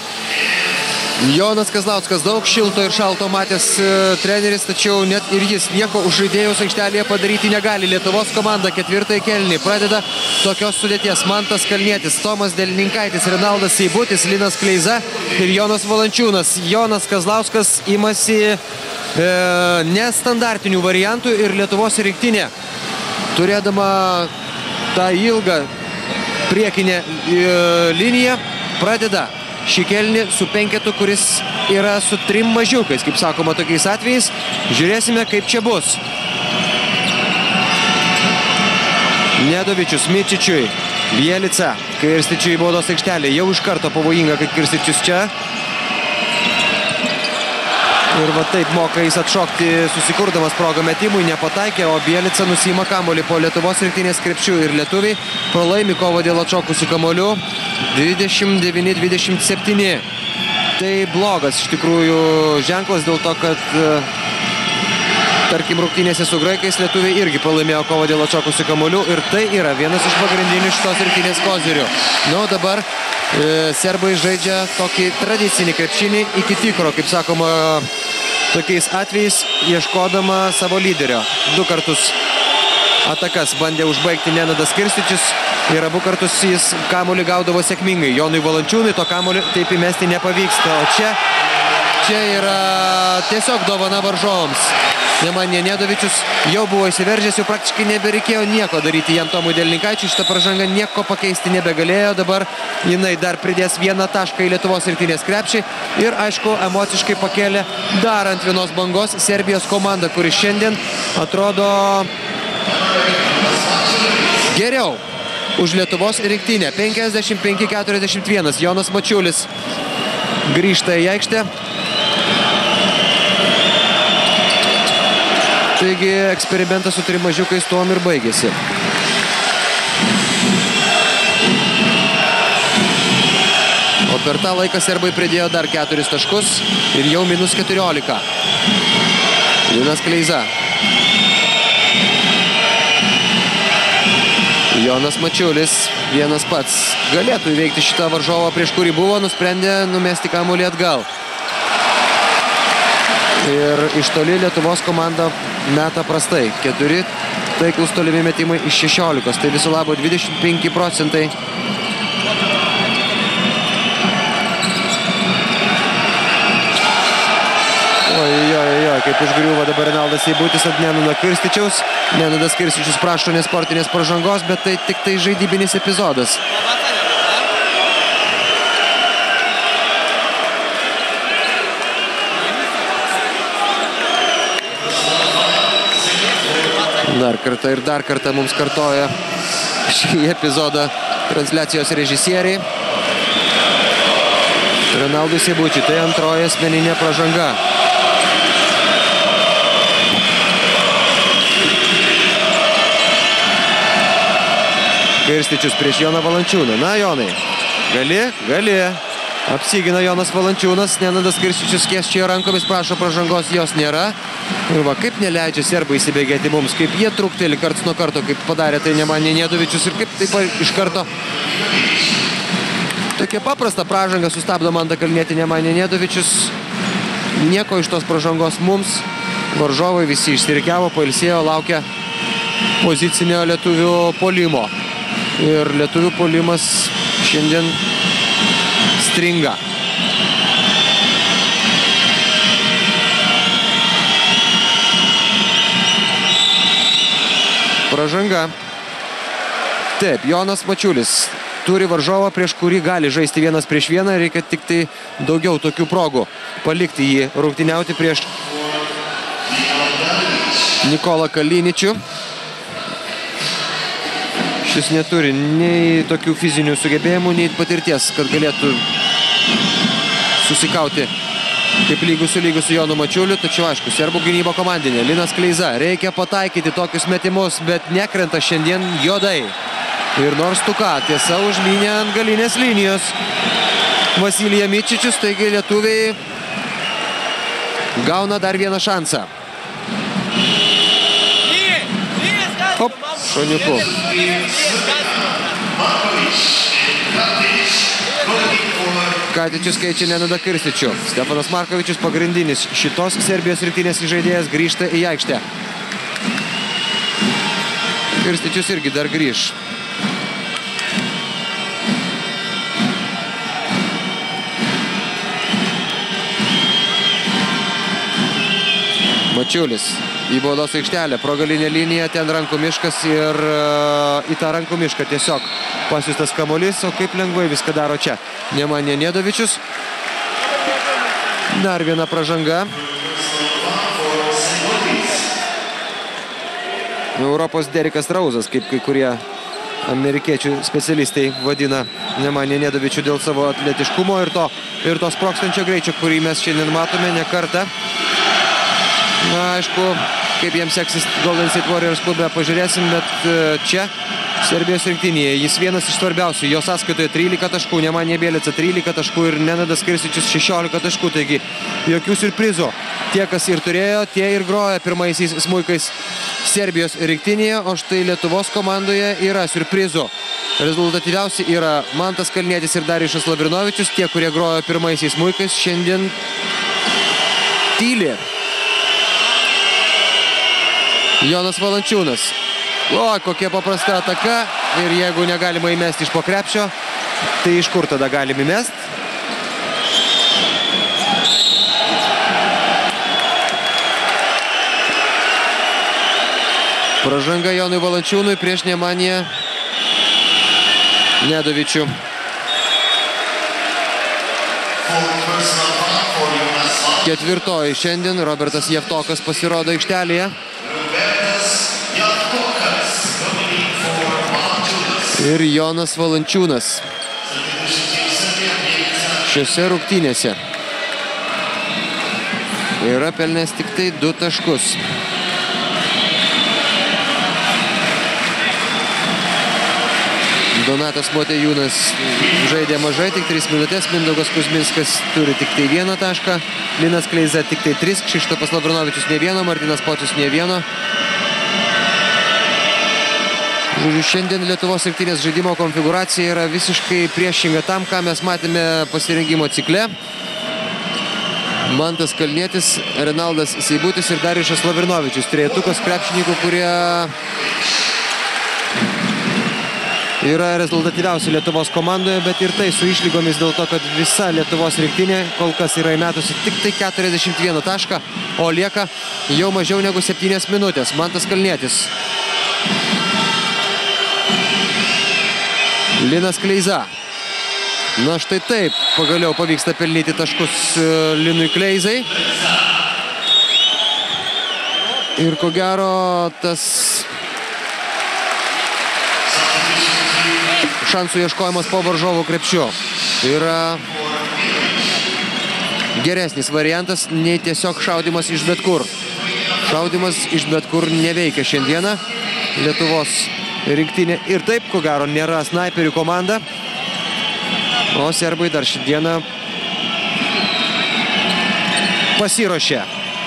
Jonas Kazlauskas daug šilto ir šalto matęs treneris, tačiau net ir jis nieko už žaidėjus aikštelėje padaryti negali. Lietuvos komanda 4 kėlinį pradeda tokios sudėties: Mantas Kalnietis, Tomas Delininkaitis, Renaldas Seibutis, Linas Kleiza ir Jonas Valančiūnas. Jonas Kazlauskas imasi nestandartinių variantų ir Lietuvos rinktinė, turėdama tą ilgą priekinę liniją, pradeda šį kėlinį su penketu, kuris yra su 3 mažiukais, kaip sakoma tokiais atvejais. Žiūrėsime, kaip čia bus. Nedovičius Mičičiui, Bielica, Kirstičiui į baudos aikštelę. Jau iš karto pavojinga, kad Kirstičius čia. Ir va taip moka jis atšokti, susikurdamas progą metimui, nepataikė, o Bielica nusiima kamuolį po Lietuvos rinktinės krepšių ir lietuviai pralaimi kovą dėl atšokusių kamuolių 29-27. Tai blogas iš tikrųjų ženklas dėl to, kad tarkim rungtynėse su graikais lietuviai irgi pralaimėjo kovą dėl atšokusių kamuolių ir tai yra vienas iš pagrindinių šitos rinktinės kozirių. Nu, dabar serbai žaidžia tokį tradicinį krepšinį iki tikro, kaip sakoma, tokiais atvejais ieškodama savo lyderio. 2 kartus atakas bandė užbaigti Nenadas Kirstičius ir abu kartus jis kamuolį gaudavo sėkmingai. Jonui Valančiūnui to kamuolį taip įmesti nepavyksta, o čia yra tiesiog dovana varžovams. Nemanja Nedovičius jau buvo įsiveržęs, jau praktiškai nebereikėjo nieko daryti jam Tomui Delininkaičiui. Šitą pražangą nieko pakeisti nebegalėjo. Dabar jinai dar pridės 1 tašką į Lietuvos rinktinės krepšį. Ir aišku, emociškai pakėlė dar ant vienos bangos Serbijos komanda, kuri šiandien atrodo geriau už Lietuvos rinktinę. 55-41. Jonas Mačiulis grįžta į aikštę. Taigi eksperimentas su 3 mažiukais tuom ir baigėsi. O per tą laiką serbai pridėjo dar 4 taškus ir jau minus 14. Linas Kleiza. Jonas Mačiulis vienas pats galėtų įveikti šitą varžovą, prieš kurį buvo, nusprendė numesti kamuolį atgal. Ir iš toli Lietuvos komanda meta prastai. 4 taiklus tolimi metimai iš 16. Tai viso labo 25 procentai. Oi, kaip užgriuvo dabar Renaldas Seibutis ant Nenado Kirstičiaus. Nenadas Kirstičius prašo nesportinės pražangos, bet tai tik tai žaidybinis epizodas. Dar kartą mums kartoja šį epizodą transliacijos režisieriai. Renaldui Seibučiui tai antroji asmeninė pražanga. Kirstičius prieš Joną Valančiūną. Na, Jonai, gali. Apsigina Jonas Valančiūnas, Nenadas Kirstičius skėsčiojo rankomis, prašo pražangos, jos nėra. Ir va, kaip neleidžia serbai įsibėgėti mums, kaip jie trukteli karts nuo karto, kaip padarė tai Nemanja Nedovičius ir kaip taip iš karto tokia paprasta pražanga sustabdo Mantą Kalnietį Nemanja Nedovičius. Nieko iš tos pražangos mums. Varžovai visi išsirikiavo, pailsėjo, laukia pozicinio lietuvių puolimo. Ir lietuvių puolimas šiandien stringa. Pražanga. Taip, Jonas Mačiulis turi varžovą, prieš kurį gali žaisti 1-1, reikia tik tai daugiau tokių progų palikti jį rungtyniauti prieš Nikolą Kaliničių. Šis neturi nei tokių fizinių sugebėjimų, nei patirties, kad galėtų susikauti kaip lygus su Jonu Mačiuliu, tačiau aišku, serbų gynyba komandinė. Linas Kleiza, reikia pataikyti tokius metimus, bet nekrenta šiandien juodai. Ir nors tu ką, tiesa užmynė ant galinės linijos Vasilija Mičičius, taigi lietuviai gauna dar vieną šansą. Hop, šoniuku. Katičius keičia Nenadą Kirstičių. Stefanas Markovičius, pagrindinis šitos Serbijos rinktinės žaidėjas, grįžta į aikštę. Kirstičius irgi dar grįž. Mačiulis į baudos aikštelę, pro galinę liniją, ten rankų miškas ir į tą rankų mišką tiesiog pasiųstas kamuolys, o kaip lengvai viską daro čia. Nemanja Nedovičius. Dar viena pražanga. Europos Derikas Rauzas, kaip kai kurie amerikiečių specialistai vadina Nemanja Nedovičių dėl savo atletiškumo ir to sprogstančio greičio, kurį mes šiandien matome ne kartą. Na, aišku, kaip jiems seksis Golden State Warriors klube, pažiūrėsim, bet čia Serbijos rinktinėje jis vienas iš svarbiausių. Jo sąskaitoje 13 taškų, Nemanja Bjelica 13 taškų ir Nenadas Kirstičius 16 taškų, taigi jokių siurprizų. Tie, kas ir turėjo, tie ir groja pirmaisiais smuikais Serbijos rinktinėje, o štai Lietuvos komandoje yra siurprizų. Rezultatyviausi yra Mantas Kalnietis ir Darijušas Lavrinovičius. Tie, kurie grojo pirmaisiais smuikais, šiandien tyli. Jonas Valančiūnas. O, kokia paprasta ataka. Ir jeigu negalima įmesti iš po krepšio, tai iš kur tada galim įmesti? Pražanga Jonui Valančiūnui prieš Nemanja Nedovičių. Ketvirtoji šiandien Robertas Javtokas pasirodo aikštelėje. Ir Jonas Valančiūnas šiose rungtynėse yra pelnęs tik tai 2 taškus. Donatas Motiejūnas žaidė mažai, tik 3 minutės. Mindaugas Kuzminskas turi tik tai 1 tašką. Linas Kleiza tik tai 3. Kšištofas Lavrinovičius ne 1. Martynas Pocius ne 1. Žodžiu, šiandien Lietuvos rinktinės žaidimo konfiguracija yra visiškai priešinga tam, ką mes matėme pasirengimo cikle. Mantas Kalnietis, Renaldas Seibutis ir Darijušas Lavrinovičius. Trejetukas krepšininkų, kurie yra rezultatyviausi Lietuvos komandoje, bet ir tai su išlygomis dėl to, kad visa Lietuvos rinktinė kol kas yra įmetusi tik tai 41 tašką, o lieka jau mažiau negu 7 minutės. Mantas Kalnietis. Linas Kleiza. Na štai taip, pagaliau pavyksta pelnyti taškus Linui Kleizai. Ir ko gero tas šansų ieškojimas po varžovų krepšiu yra geresnis variantas nei tiesiog šaudimas iš bet kur. Šaudimas iš bet kur neveikia šiandieną Lietuvos rinktinė. Ir taip, ko gero, nėra snaiperių komanda. O serbai dar šiandieną pasiruošė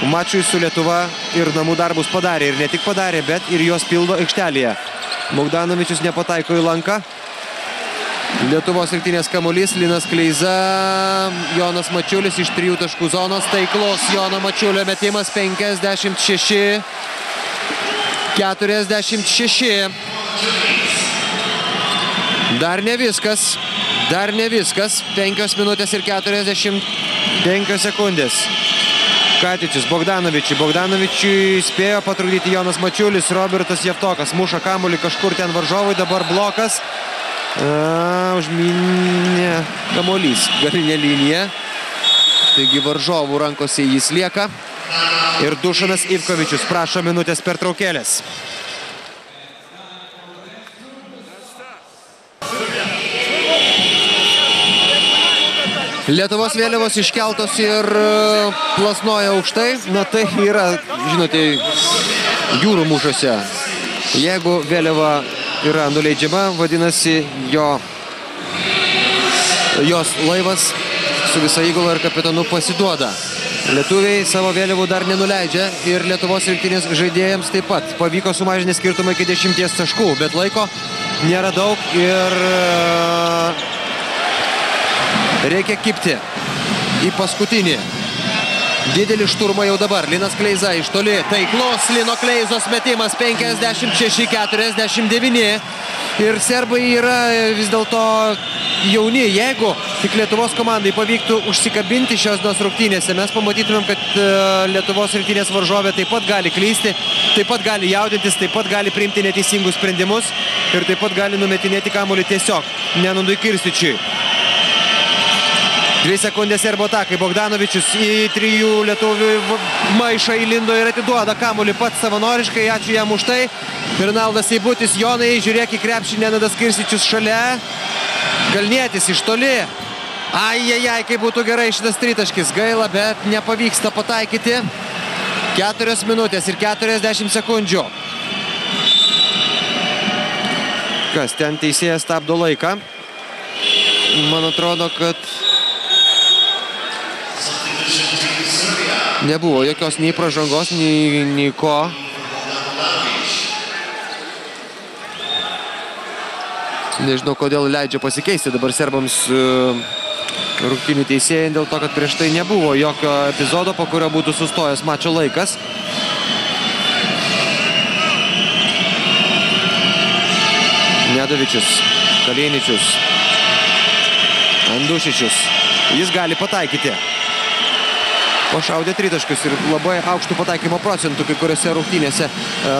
mačui su Lietuva ir namų darbus padarė. Ir ne tik padarė, bet ir juos pildo aikštelėje. Bogdanovičius nepataiko į lanką. Lietuvos rinktinės kamuolys, Linas Kleiza, Jonas Mačiulis iš 3 taškų zonos. Taiklus Jono Mačiulio metimas 56-46. Dar ne viskas. 5 minutės ir 45 sekundės. Katičius, Bogdanovičiui spėjo patrukdyti Jonas Mačiulis, Robertas Javtokas muša kamuolį kažkur ten varžovui, dabar blokas. Užminė kamuolys galinė linija. Taigi varžovų rankose jis lieka. Ir Dušanas Ivkovičius prašo minutės pertraukėlės. Lietuvos vėliavos iškeltos ir plasnoja aukštai. Na tai yra, žinote, jūrų mūšiuose. Jeigu vėliava yra nuleidžiama, vadinasi, jos laivas su visa įgula ir kapitonu pasiduoda. Lietuviai savo vėliavų dar nenuleidžia ir Lietuvos rinktinės žaidėjams taip pat pavyko sumažinti skirtumą iki 10 taškų, bet laiko nėra daug ir reikia kibti į paskutinį. Didelį šturmą jau dabar. Linas Kleiza iš toli. Taiklus Lino Kleizos metimas 56-49. Ir serbai yra vis dėlto jauni. Jeigu tik Lietuvos komandai pavyktų užsikabinti šios dienos rungtynėse, mes pamatytumėm, kad Lietuvos rinktinės varžovė taip pat gali klysti, taip pat gali jaudintis, taip pat gali priimti neteisingus sprendimus ir taip pat gali numetinėti kamuolį tiesiog Nenundui Kirstičiui. 2 sekundės serbo atakai. Bogdanovičius į 3 lietuvių maišą įlindo ir atiduoda kamuolį pats savanoriškai. Ačiū jam už tai. Rinaldas Eibutis. Jonai, žiūrėk į krepšį. Nenadas Kirstičius šalia. Kalnietis iš toli. Ai, kaip būtų gerai šitas tritaškis. Gaila, bet nepavyksta pataikyti. 4 minutės ir 40 sekundžių. Kas ten teisėjas stabdo laiką? Man atrodo, kad nebuvo jokios nei pražangos, nei ko. Nežinau, kodėl leidžia pasikeisti dabar serbams rungtynių teisėjai, dėl to, kad prieš tai nebuvo jokio epizodo, po kurio būtų sustojęs mačo laikas. Nedovičius, Kaliničius, Andušičius. Jis gali pataikyti. Pašaudė tritaškius ir labai aukštų pataikymo procentų kai kuriuose rungtynėse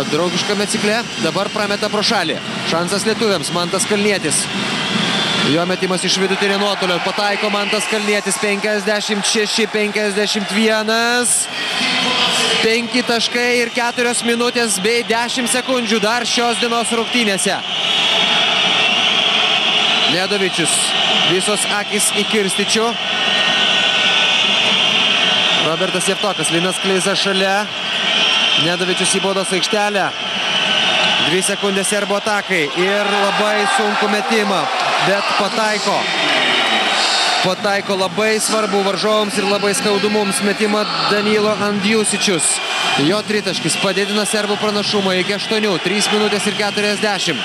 draugiškame cikle. Dabar prameta pro šalį. Šansas lietuviams. Mantas Kalnietis. Jo metimas iš vidutinio nuotolio. Pataiko Mantas Kalnietis. 56-51. 5 taškai ir 4 minutės bei 10 sekundžių dar šios dienos rungtynėse. Nedovičius. Visos akis į Kirstičių. Robertas Jevtokas, Linas Kleiza šalia. Nedovičius į baudos aikštelę. 2 sekundės serbo atakai ir labai sunku metimą, bet pataiko. Pataiko labai svarbu varžovams ir labai skaudu mums metimą Danilo Andjusičius. Jo tritaškis padidina serbų pranašumą iki 8, 3 minutės ir 40.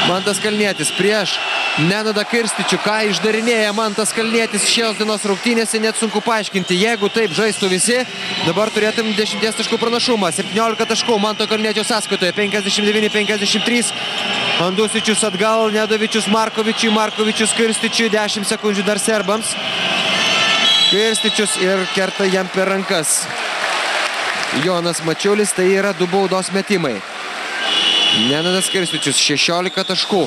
Mantas Kalnietis prieš Nenadą Kirstičių. Ką išdarinėja Mantas Kalnietis šios dienos rungtynėse, net sunku paaiškinti. Jeigu taip žaistų visi, dabar turėtum 10 taškų pranašumą. 17 taškų Manto Kalniečio sąskaitoje. 59-53. Andusičius atgal, Nedovičius Markovičiui, Markovičius Kirstičiui. 10 sekundžių dar serbams. Kirstičius ir kerta jam per rankas. Jonas Mačiulis, tai yra 2 baudos metimai. Nenadas Kirstičius 16 taškų.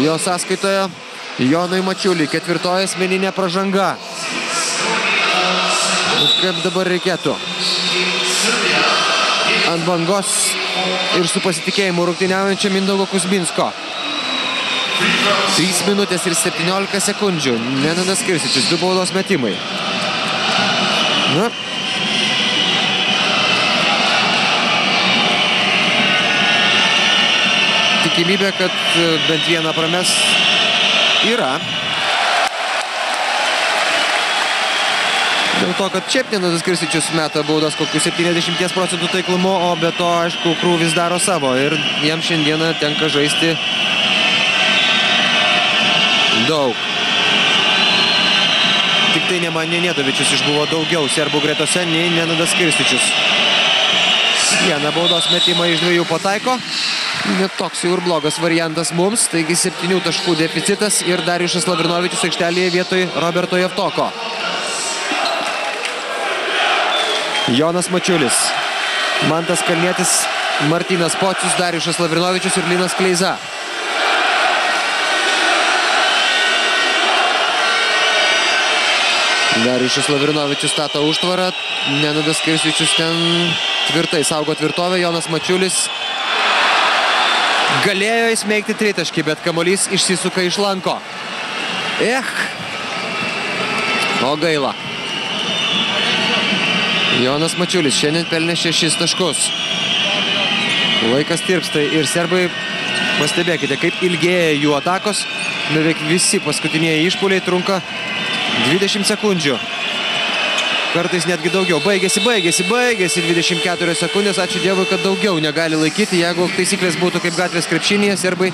Jo sąskaitoje Jonui Mačiuliui 4 asmeninė pražanga. Kaip dabar reikėtų? Ant bangos ir su pasitikėjimu rungtyniaujančio Mindaugo Kuzminsko. 3 minutės ir 17 sekundžių. Nenadas Kirstičius 2 baudos metimai. Na. Tikimybė, kad bent vieną prames yra. Dėl to, kad šiaip Nenadas Kirstičius meta baudas kokiu 70 procentų taiklumu, o be to, aišku, krūvis daro savo. Ir jam šiandieną tenka žaisti daug. Tik tai ne Nedovičius išbuvo daugiau serbų gretose nei Nenadas Kirstičius. Vieną baudos metimą iš 2 pataiko. Net toks jau ir blogas variantas mums. Taigi 7 taškų deficitas ir Darijušas Lavrinovičius aikštelėje vietoj Roberto Jevtoko. Jonas Mačiulis, Mantas Kalnietis, Martynas Pocius, Darijušas Lavrinovičius ir Linas Kleiza. Darijušas Lavrinovičius stato užtvarą. Nenadas Kirstičius ten tvirtai saugo tvirtovę. Jonas Mačiulis galėjo įsmeigti tritaškį, bet kamuolys išsisuka iš lanko. O gaila. Jonas Mačiulis šiandien pelnė 6 taškus. Laikas tirpsta ir serbai, pastebėkite, kaip ilgėja jų atakos. Beveik visi paskutiniai išpuoliai trunka 20 sekundžių. Kartais netgi daugiau. Baigėsi 24 sekundės. Ačiū Dievui, kad daugiau negali laikyti. Jeigu taisyklės būtų kaip gatvės krepšinėje, serbai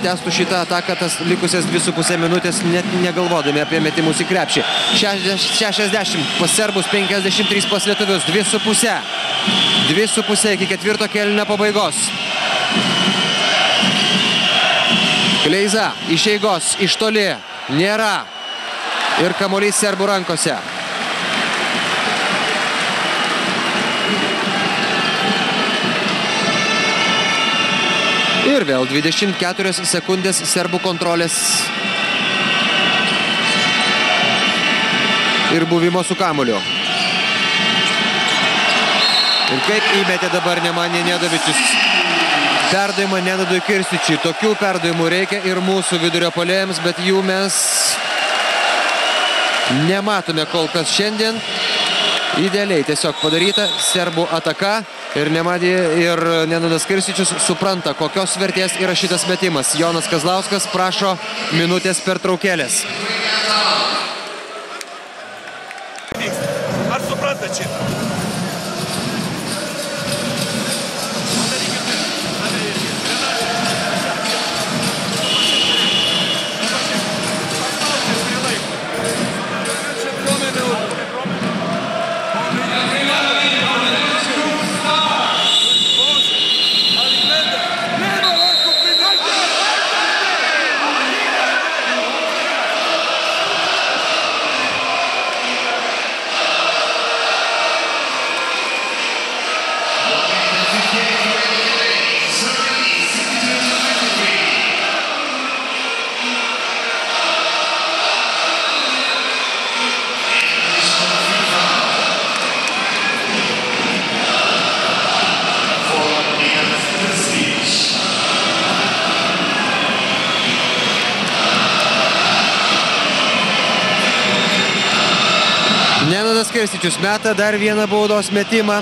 testų šitą ataką tas likusias 2,5 minutės, net negalvodami apie metimus į krepšį. 60 pas serbus, 53 pas lietuvius. 2,5 iki ketvirto kėlinio pabaigos. Kleiza iš eigos, iš toli. Nėra. Ir kamuolys serbų rankose. Ir vėl 24 sekundės serbų kontrolės ir buvimo su kamuoliu. Ir kaip įmetė dabar Nemanė Nedovičius. Perdavimą Nenadui Kirstičiui. Tokių perdavimų reikia ir mūsų vidurio puolėjams, bet jų mes nematome kol kas šiandien. Idealiai tiesiog padaryta serbų ataka ir Nenadas Kirstičius supranta, kokios vertės yra šitas metimas. Jonas Kazlauskas prašo minutės pertraukėlės. Ar suprantat šitą? Nenadas Kirstičius meta dar vieną baudos metimą.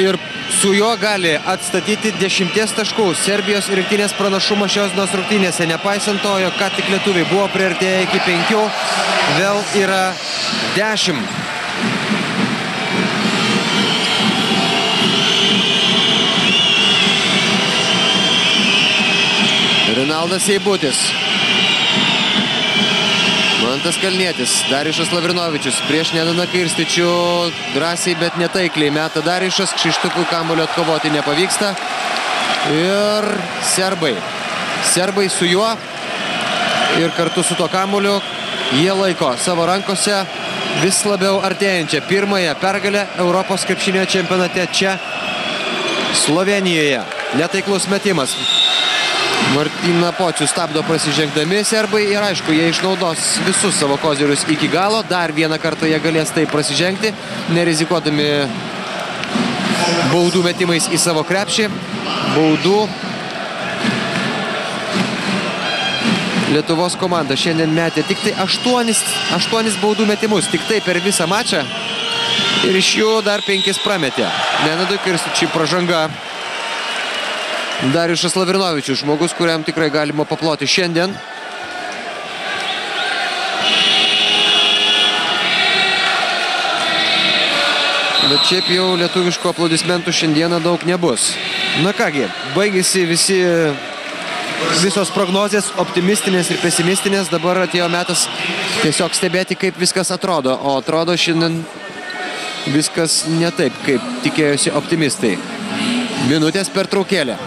Ir su juo gali atstatyti 10 taškų Serbijos rinktinės pranašumą šios dienos rungtynėse. Nepaisant to, jog ką tik lietuviai buvo priartėję iki 5, vėl yra 10. Rinaldas Seibutis. Mantas Kalnietis, Darijušas Lavrinovičius prieš Nenadą Kirstičių drąsiai, bet netaikliai meta Darijušas, Kšištofui kamuolio atkovoti nepavyksta. Ir serbai su juo ir kartu su to kamuoliu jie laiko savo rankose vis labiau artėjančią pirmąją pergalę Europos krepšinio čempionate čia Slovėnijoje. Netaiklus metimas. Martyną Pocių stabdo prasižengdami serbai ir aišku, jie išnaudos visus savo kozirius iki galo. Dar vieną kartą jie galės taip prasižengti, nerizikuodami baudų metimais į savo krepšį. Baudų Lietuvos komanda šiandien metė tik tai 8 baudų metimus, tik tai per visą mačą. Ir iš jų dar 5 prametė. Nenadui Kirstičiui pražanga. Darijušas Lavrinovičius, žmogus, kuriam tikrai galima paploti šiandien. Bet šiaip jau lietuviškų aplodismentų šiandieną daug nebus. Na kągi, baigėsi visos prognozės, optimistinės ir pesimistinės. Dabar atėjo metas tiesiog stebėti, kaip viskas atrodo. O atrodo šiandien viskas ne taip, kaip tikėjosi optimistai. Minutės pertraukėlė.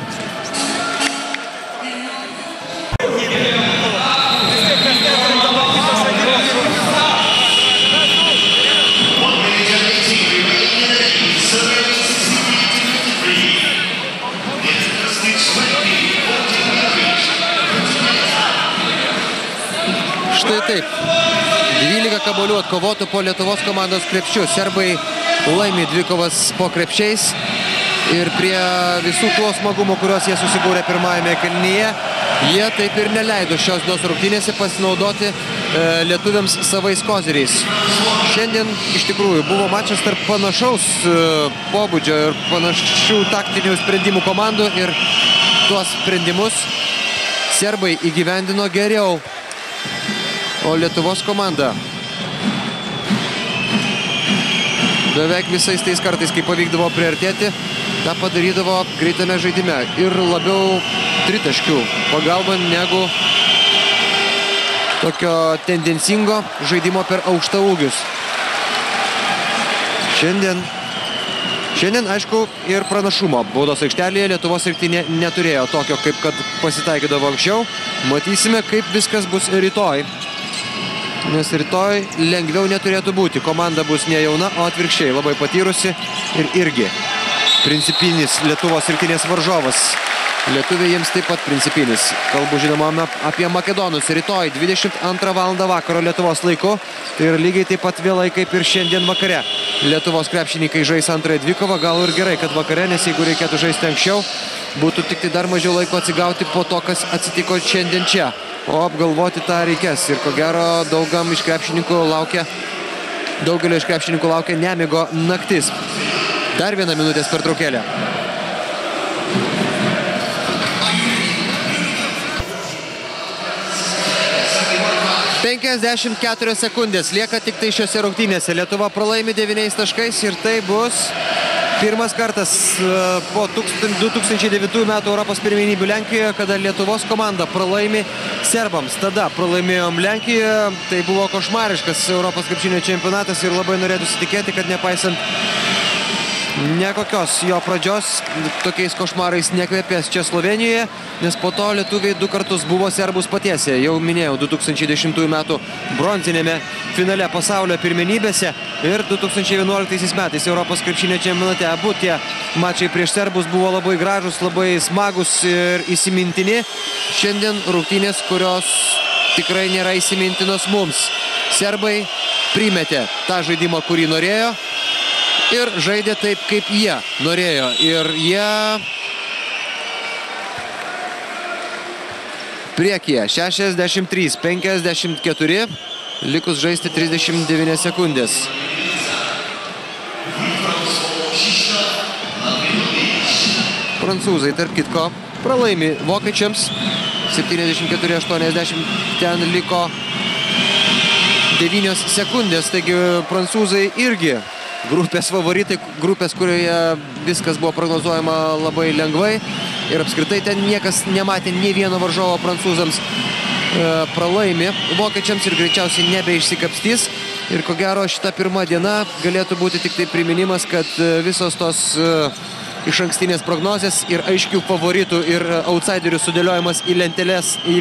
Štai taip. 12 kamuolių atkovotų po Lietuvos komandos krepšių. Serbai laimi dvikovas po krepšiais. Ir prie visų tuo smagumo, kuriuos jie susikūrė pirmajame kėlinyje, jie taip ir neleido šios dienos rungtynėse pasinaudoti lietuviams savais koziriais. Šiandien iš tikrųjų buvo mačas tarp panašaus pobūdžio ir panašių taktinių sprendimų komandų ir tuos sprendimus serbai įgyvendino geriau, o Lietuvos komanda beveik visais tais kartais, kai pavykdavo priartėti, tą padarydavo greitame žaidime ir labiau tritaškių pagalba negu tokio tendencingo žaidimo per aukštą ūgius. Šiandien, aišku, ir pranašumo baudos aikštelėje Lietuvos rinktinė neturėjo tokio, kaip kad pasitaikydavo anksčiau. Matysime, kaip viskas bus rytoj. Nes rytoj lengviau neturėtų būti. Komanda bus ne jauna, o atvirkščiai labai patyrusi ir irgi principinis Lietuvos rinktinės varžovas. Lietuviai jiems taip pat principinis. Kalbu žinoma apie makedonus. Rytoj 22 val. Vakaro Lietuvos laiku. Tai yra lygiai taip pat vėlai kaip ir šiandien vakare. Lietuvos krepšininkai žais antrąją dvikovą. Gal ir gerai, kad vakare, nes jeigu reikėtų žaisti anksčiau, būtų tik tai dar mažiau laiko atsigauti po to, kas atsitiko šiandien čia. O apgalvoti tą reikės. Ir ko gero daugelio iš krepšininkų laukia nemigo naktis. Dar viena minutės pertraukėlė. Penkiasdešimt 4 sekundės lieka tik tai šiose rungtynėse. Lietuva pralaimi 9 taškais ir tai bus pirmas kartas po 2009 metų Europos pirmenybių Lenkijoje, kada Lietuvos komanda pralaimi serbams. Tada pralaimėjom Lenkijoje, tai buvo košmariškas Europos krepšinio čempionatas ir labai norėtųsi tikėti, kad nepaisant nekokios jo pradžios, tokiais košmarais nekvepės čia Slovenijoje, nes po to lietuviai 2 kartus buvo serbus patiesę. Jau minėjau 2010 metų bronzinėme finale pasaulio pirmenybėse ir 2011 metais Europos krepšinio čempionate. Abu tie mačai prieš serbus buvo labai gražus, labai smagus ir įsimintini. Šiandien rungtynės, kurios tikrai nėra įsimintinos mums. Serbai primetė tą žaidimą, kurį norėjo, ir žaidė taip, kaip jie norėjo. Ir jie priekyje 63-54, likus žaisti 39 sekundės. Prancūzai, tarp kitko, pralaimi vokiečiams 74-80, ten liko 9 sekundės, taigi prancūzai irgi grupės favoritai, grupės, kurioje viskas buvo prognozuojama labai lengvai ir apskritai ten niekas nematė nei vieno varžovo prancūzams. Pralaimi vokiečiams ir greičiausiai nebeišsikapstys. Ir ko gero šita pirma diena galėtų būti tik tai priminimas, kad visos tos išankstinės prognozės ir aiškių favoritų ir outsiderių sudėliojimas į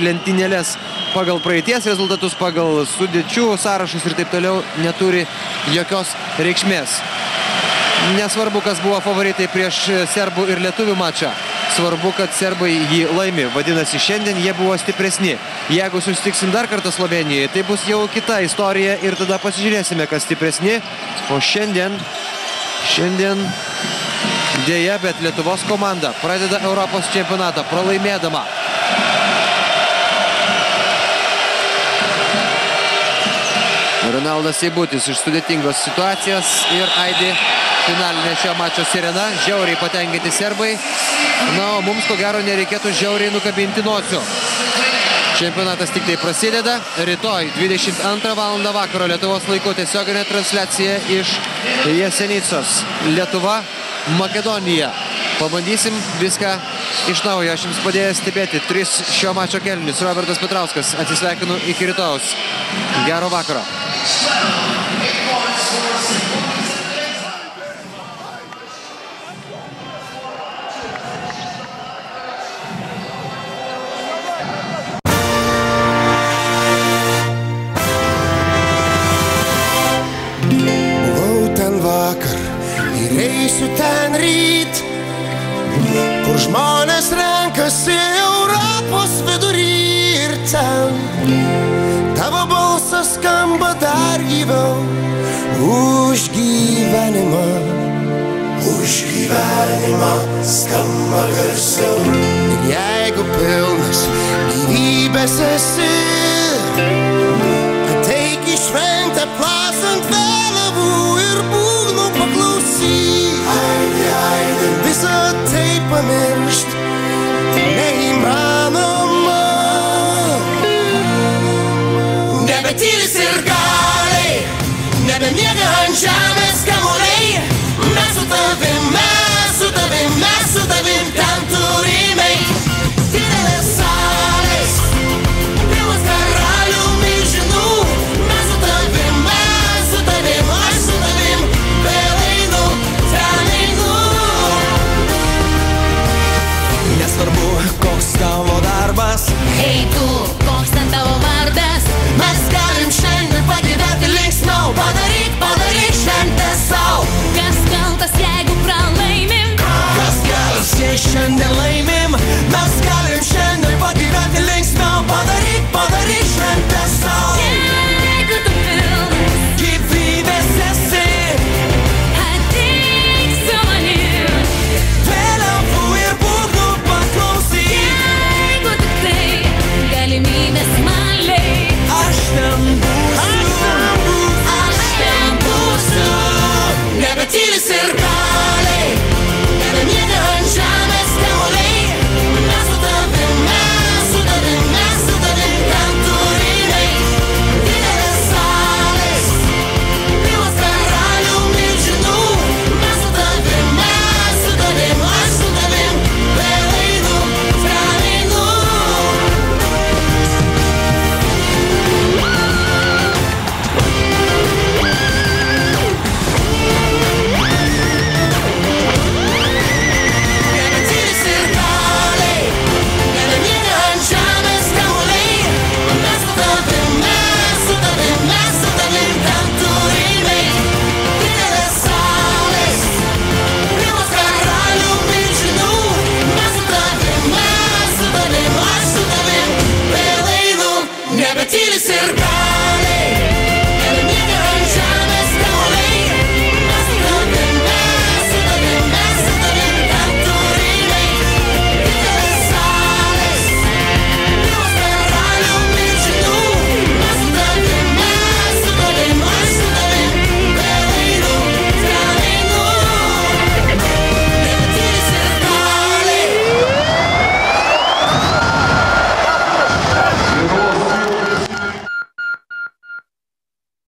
lentynėles pagal praeities rezultatus, pagal sudėčių sąrašus ir taip toliau neturi jokios reikšmės. Nesvarbu, kas buvo favoritai prieš serbų ir lietuvių mačą. Svarbu, kad serbai jį laimi. Vadinasi, šiandien jie buvo stipresni. Jeigu susitiksim dar kartą Slovenijoje, tai bus jau kita istorija ir tada pasižiūrėsime, kas stipresni. O šiandien dėja, bet Lietuvos komanda pradeda Europos čempionatą pralaimėdama. Ronaldas Seibutis iš sudėtingos situacijos ir aidi finalinė šio mačo sirena. Žiauriai patenkinti serbai. Na, o mums ko gero nereikėtų žiauriai nukabinti nosių. Čempionatas tik tai prasideda. Rytoj 22 val. Vakaro Lietuvos laiku tiesioginė transliacija iš Jesenicos. Lietuva, Makedonija. Pabandysim viską iš naujo. Aš jums padėjau stebėti 3 šio mačo kelinius. Robertas Petrauskas. Atsisveikinu iki rytojaus. Gero vakaro. Eisiu ten ryt, kur žmonės renkasi Europos vidury ir ten tavo balsas skamba dar gyviau už gyvenimą. Už gyvenimą skamba garsiau. Ir jeigu pilnas gyvybės esi, ateik į šventę plasant vėliavų ir būgnų paklausyk. Visą tai pamiršt neįmanoma. Nebetylis ir galiai, nebemiega ant žemės kamuoliai. Mes su tavim, mes su tavim, mes su tavim ten turime didelės salės, pilnas karalių milžinų. Mes su tavim, aš su tavim, vėl einu, ten einu. Nesvarbu, koks tavo darbas, Hei tu, koks ten tavo vardas? mes galim šiandien pagyventi linksmiau. Padaryk šventę sau. Kas kaltas, jeigu pralaimim? Kas geras, jei šiandien laimim?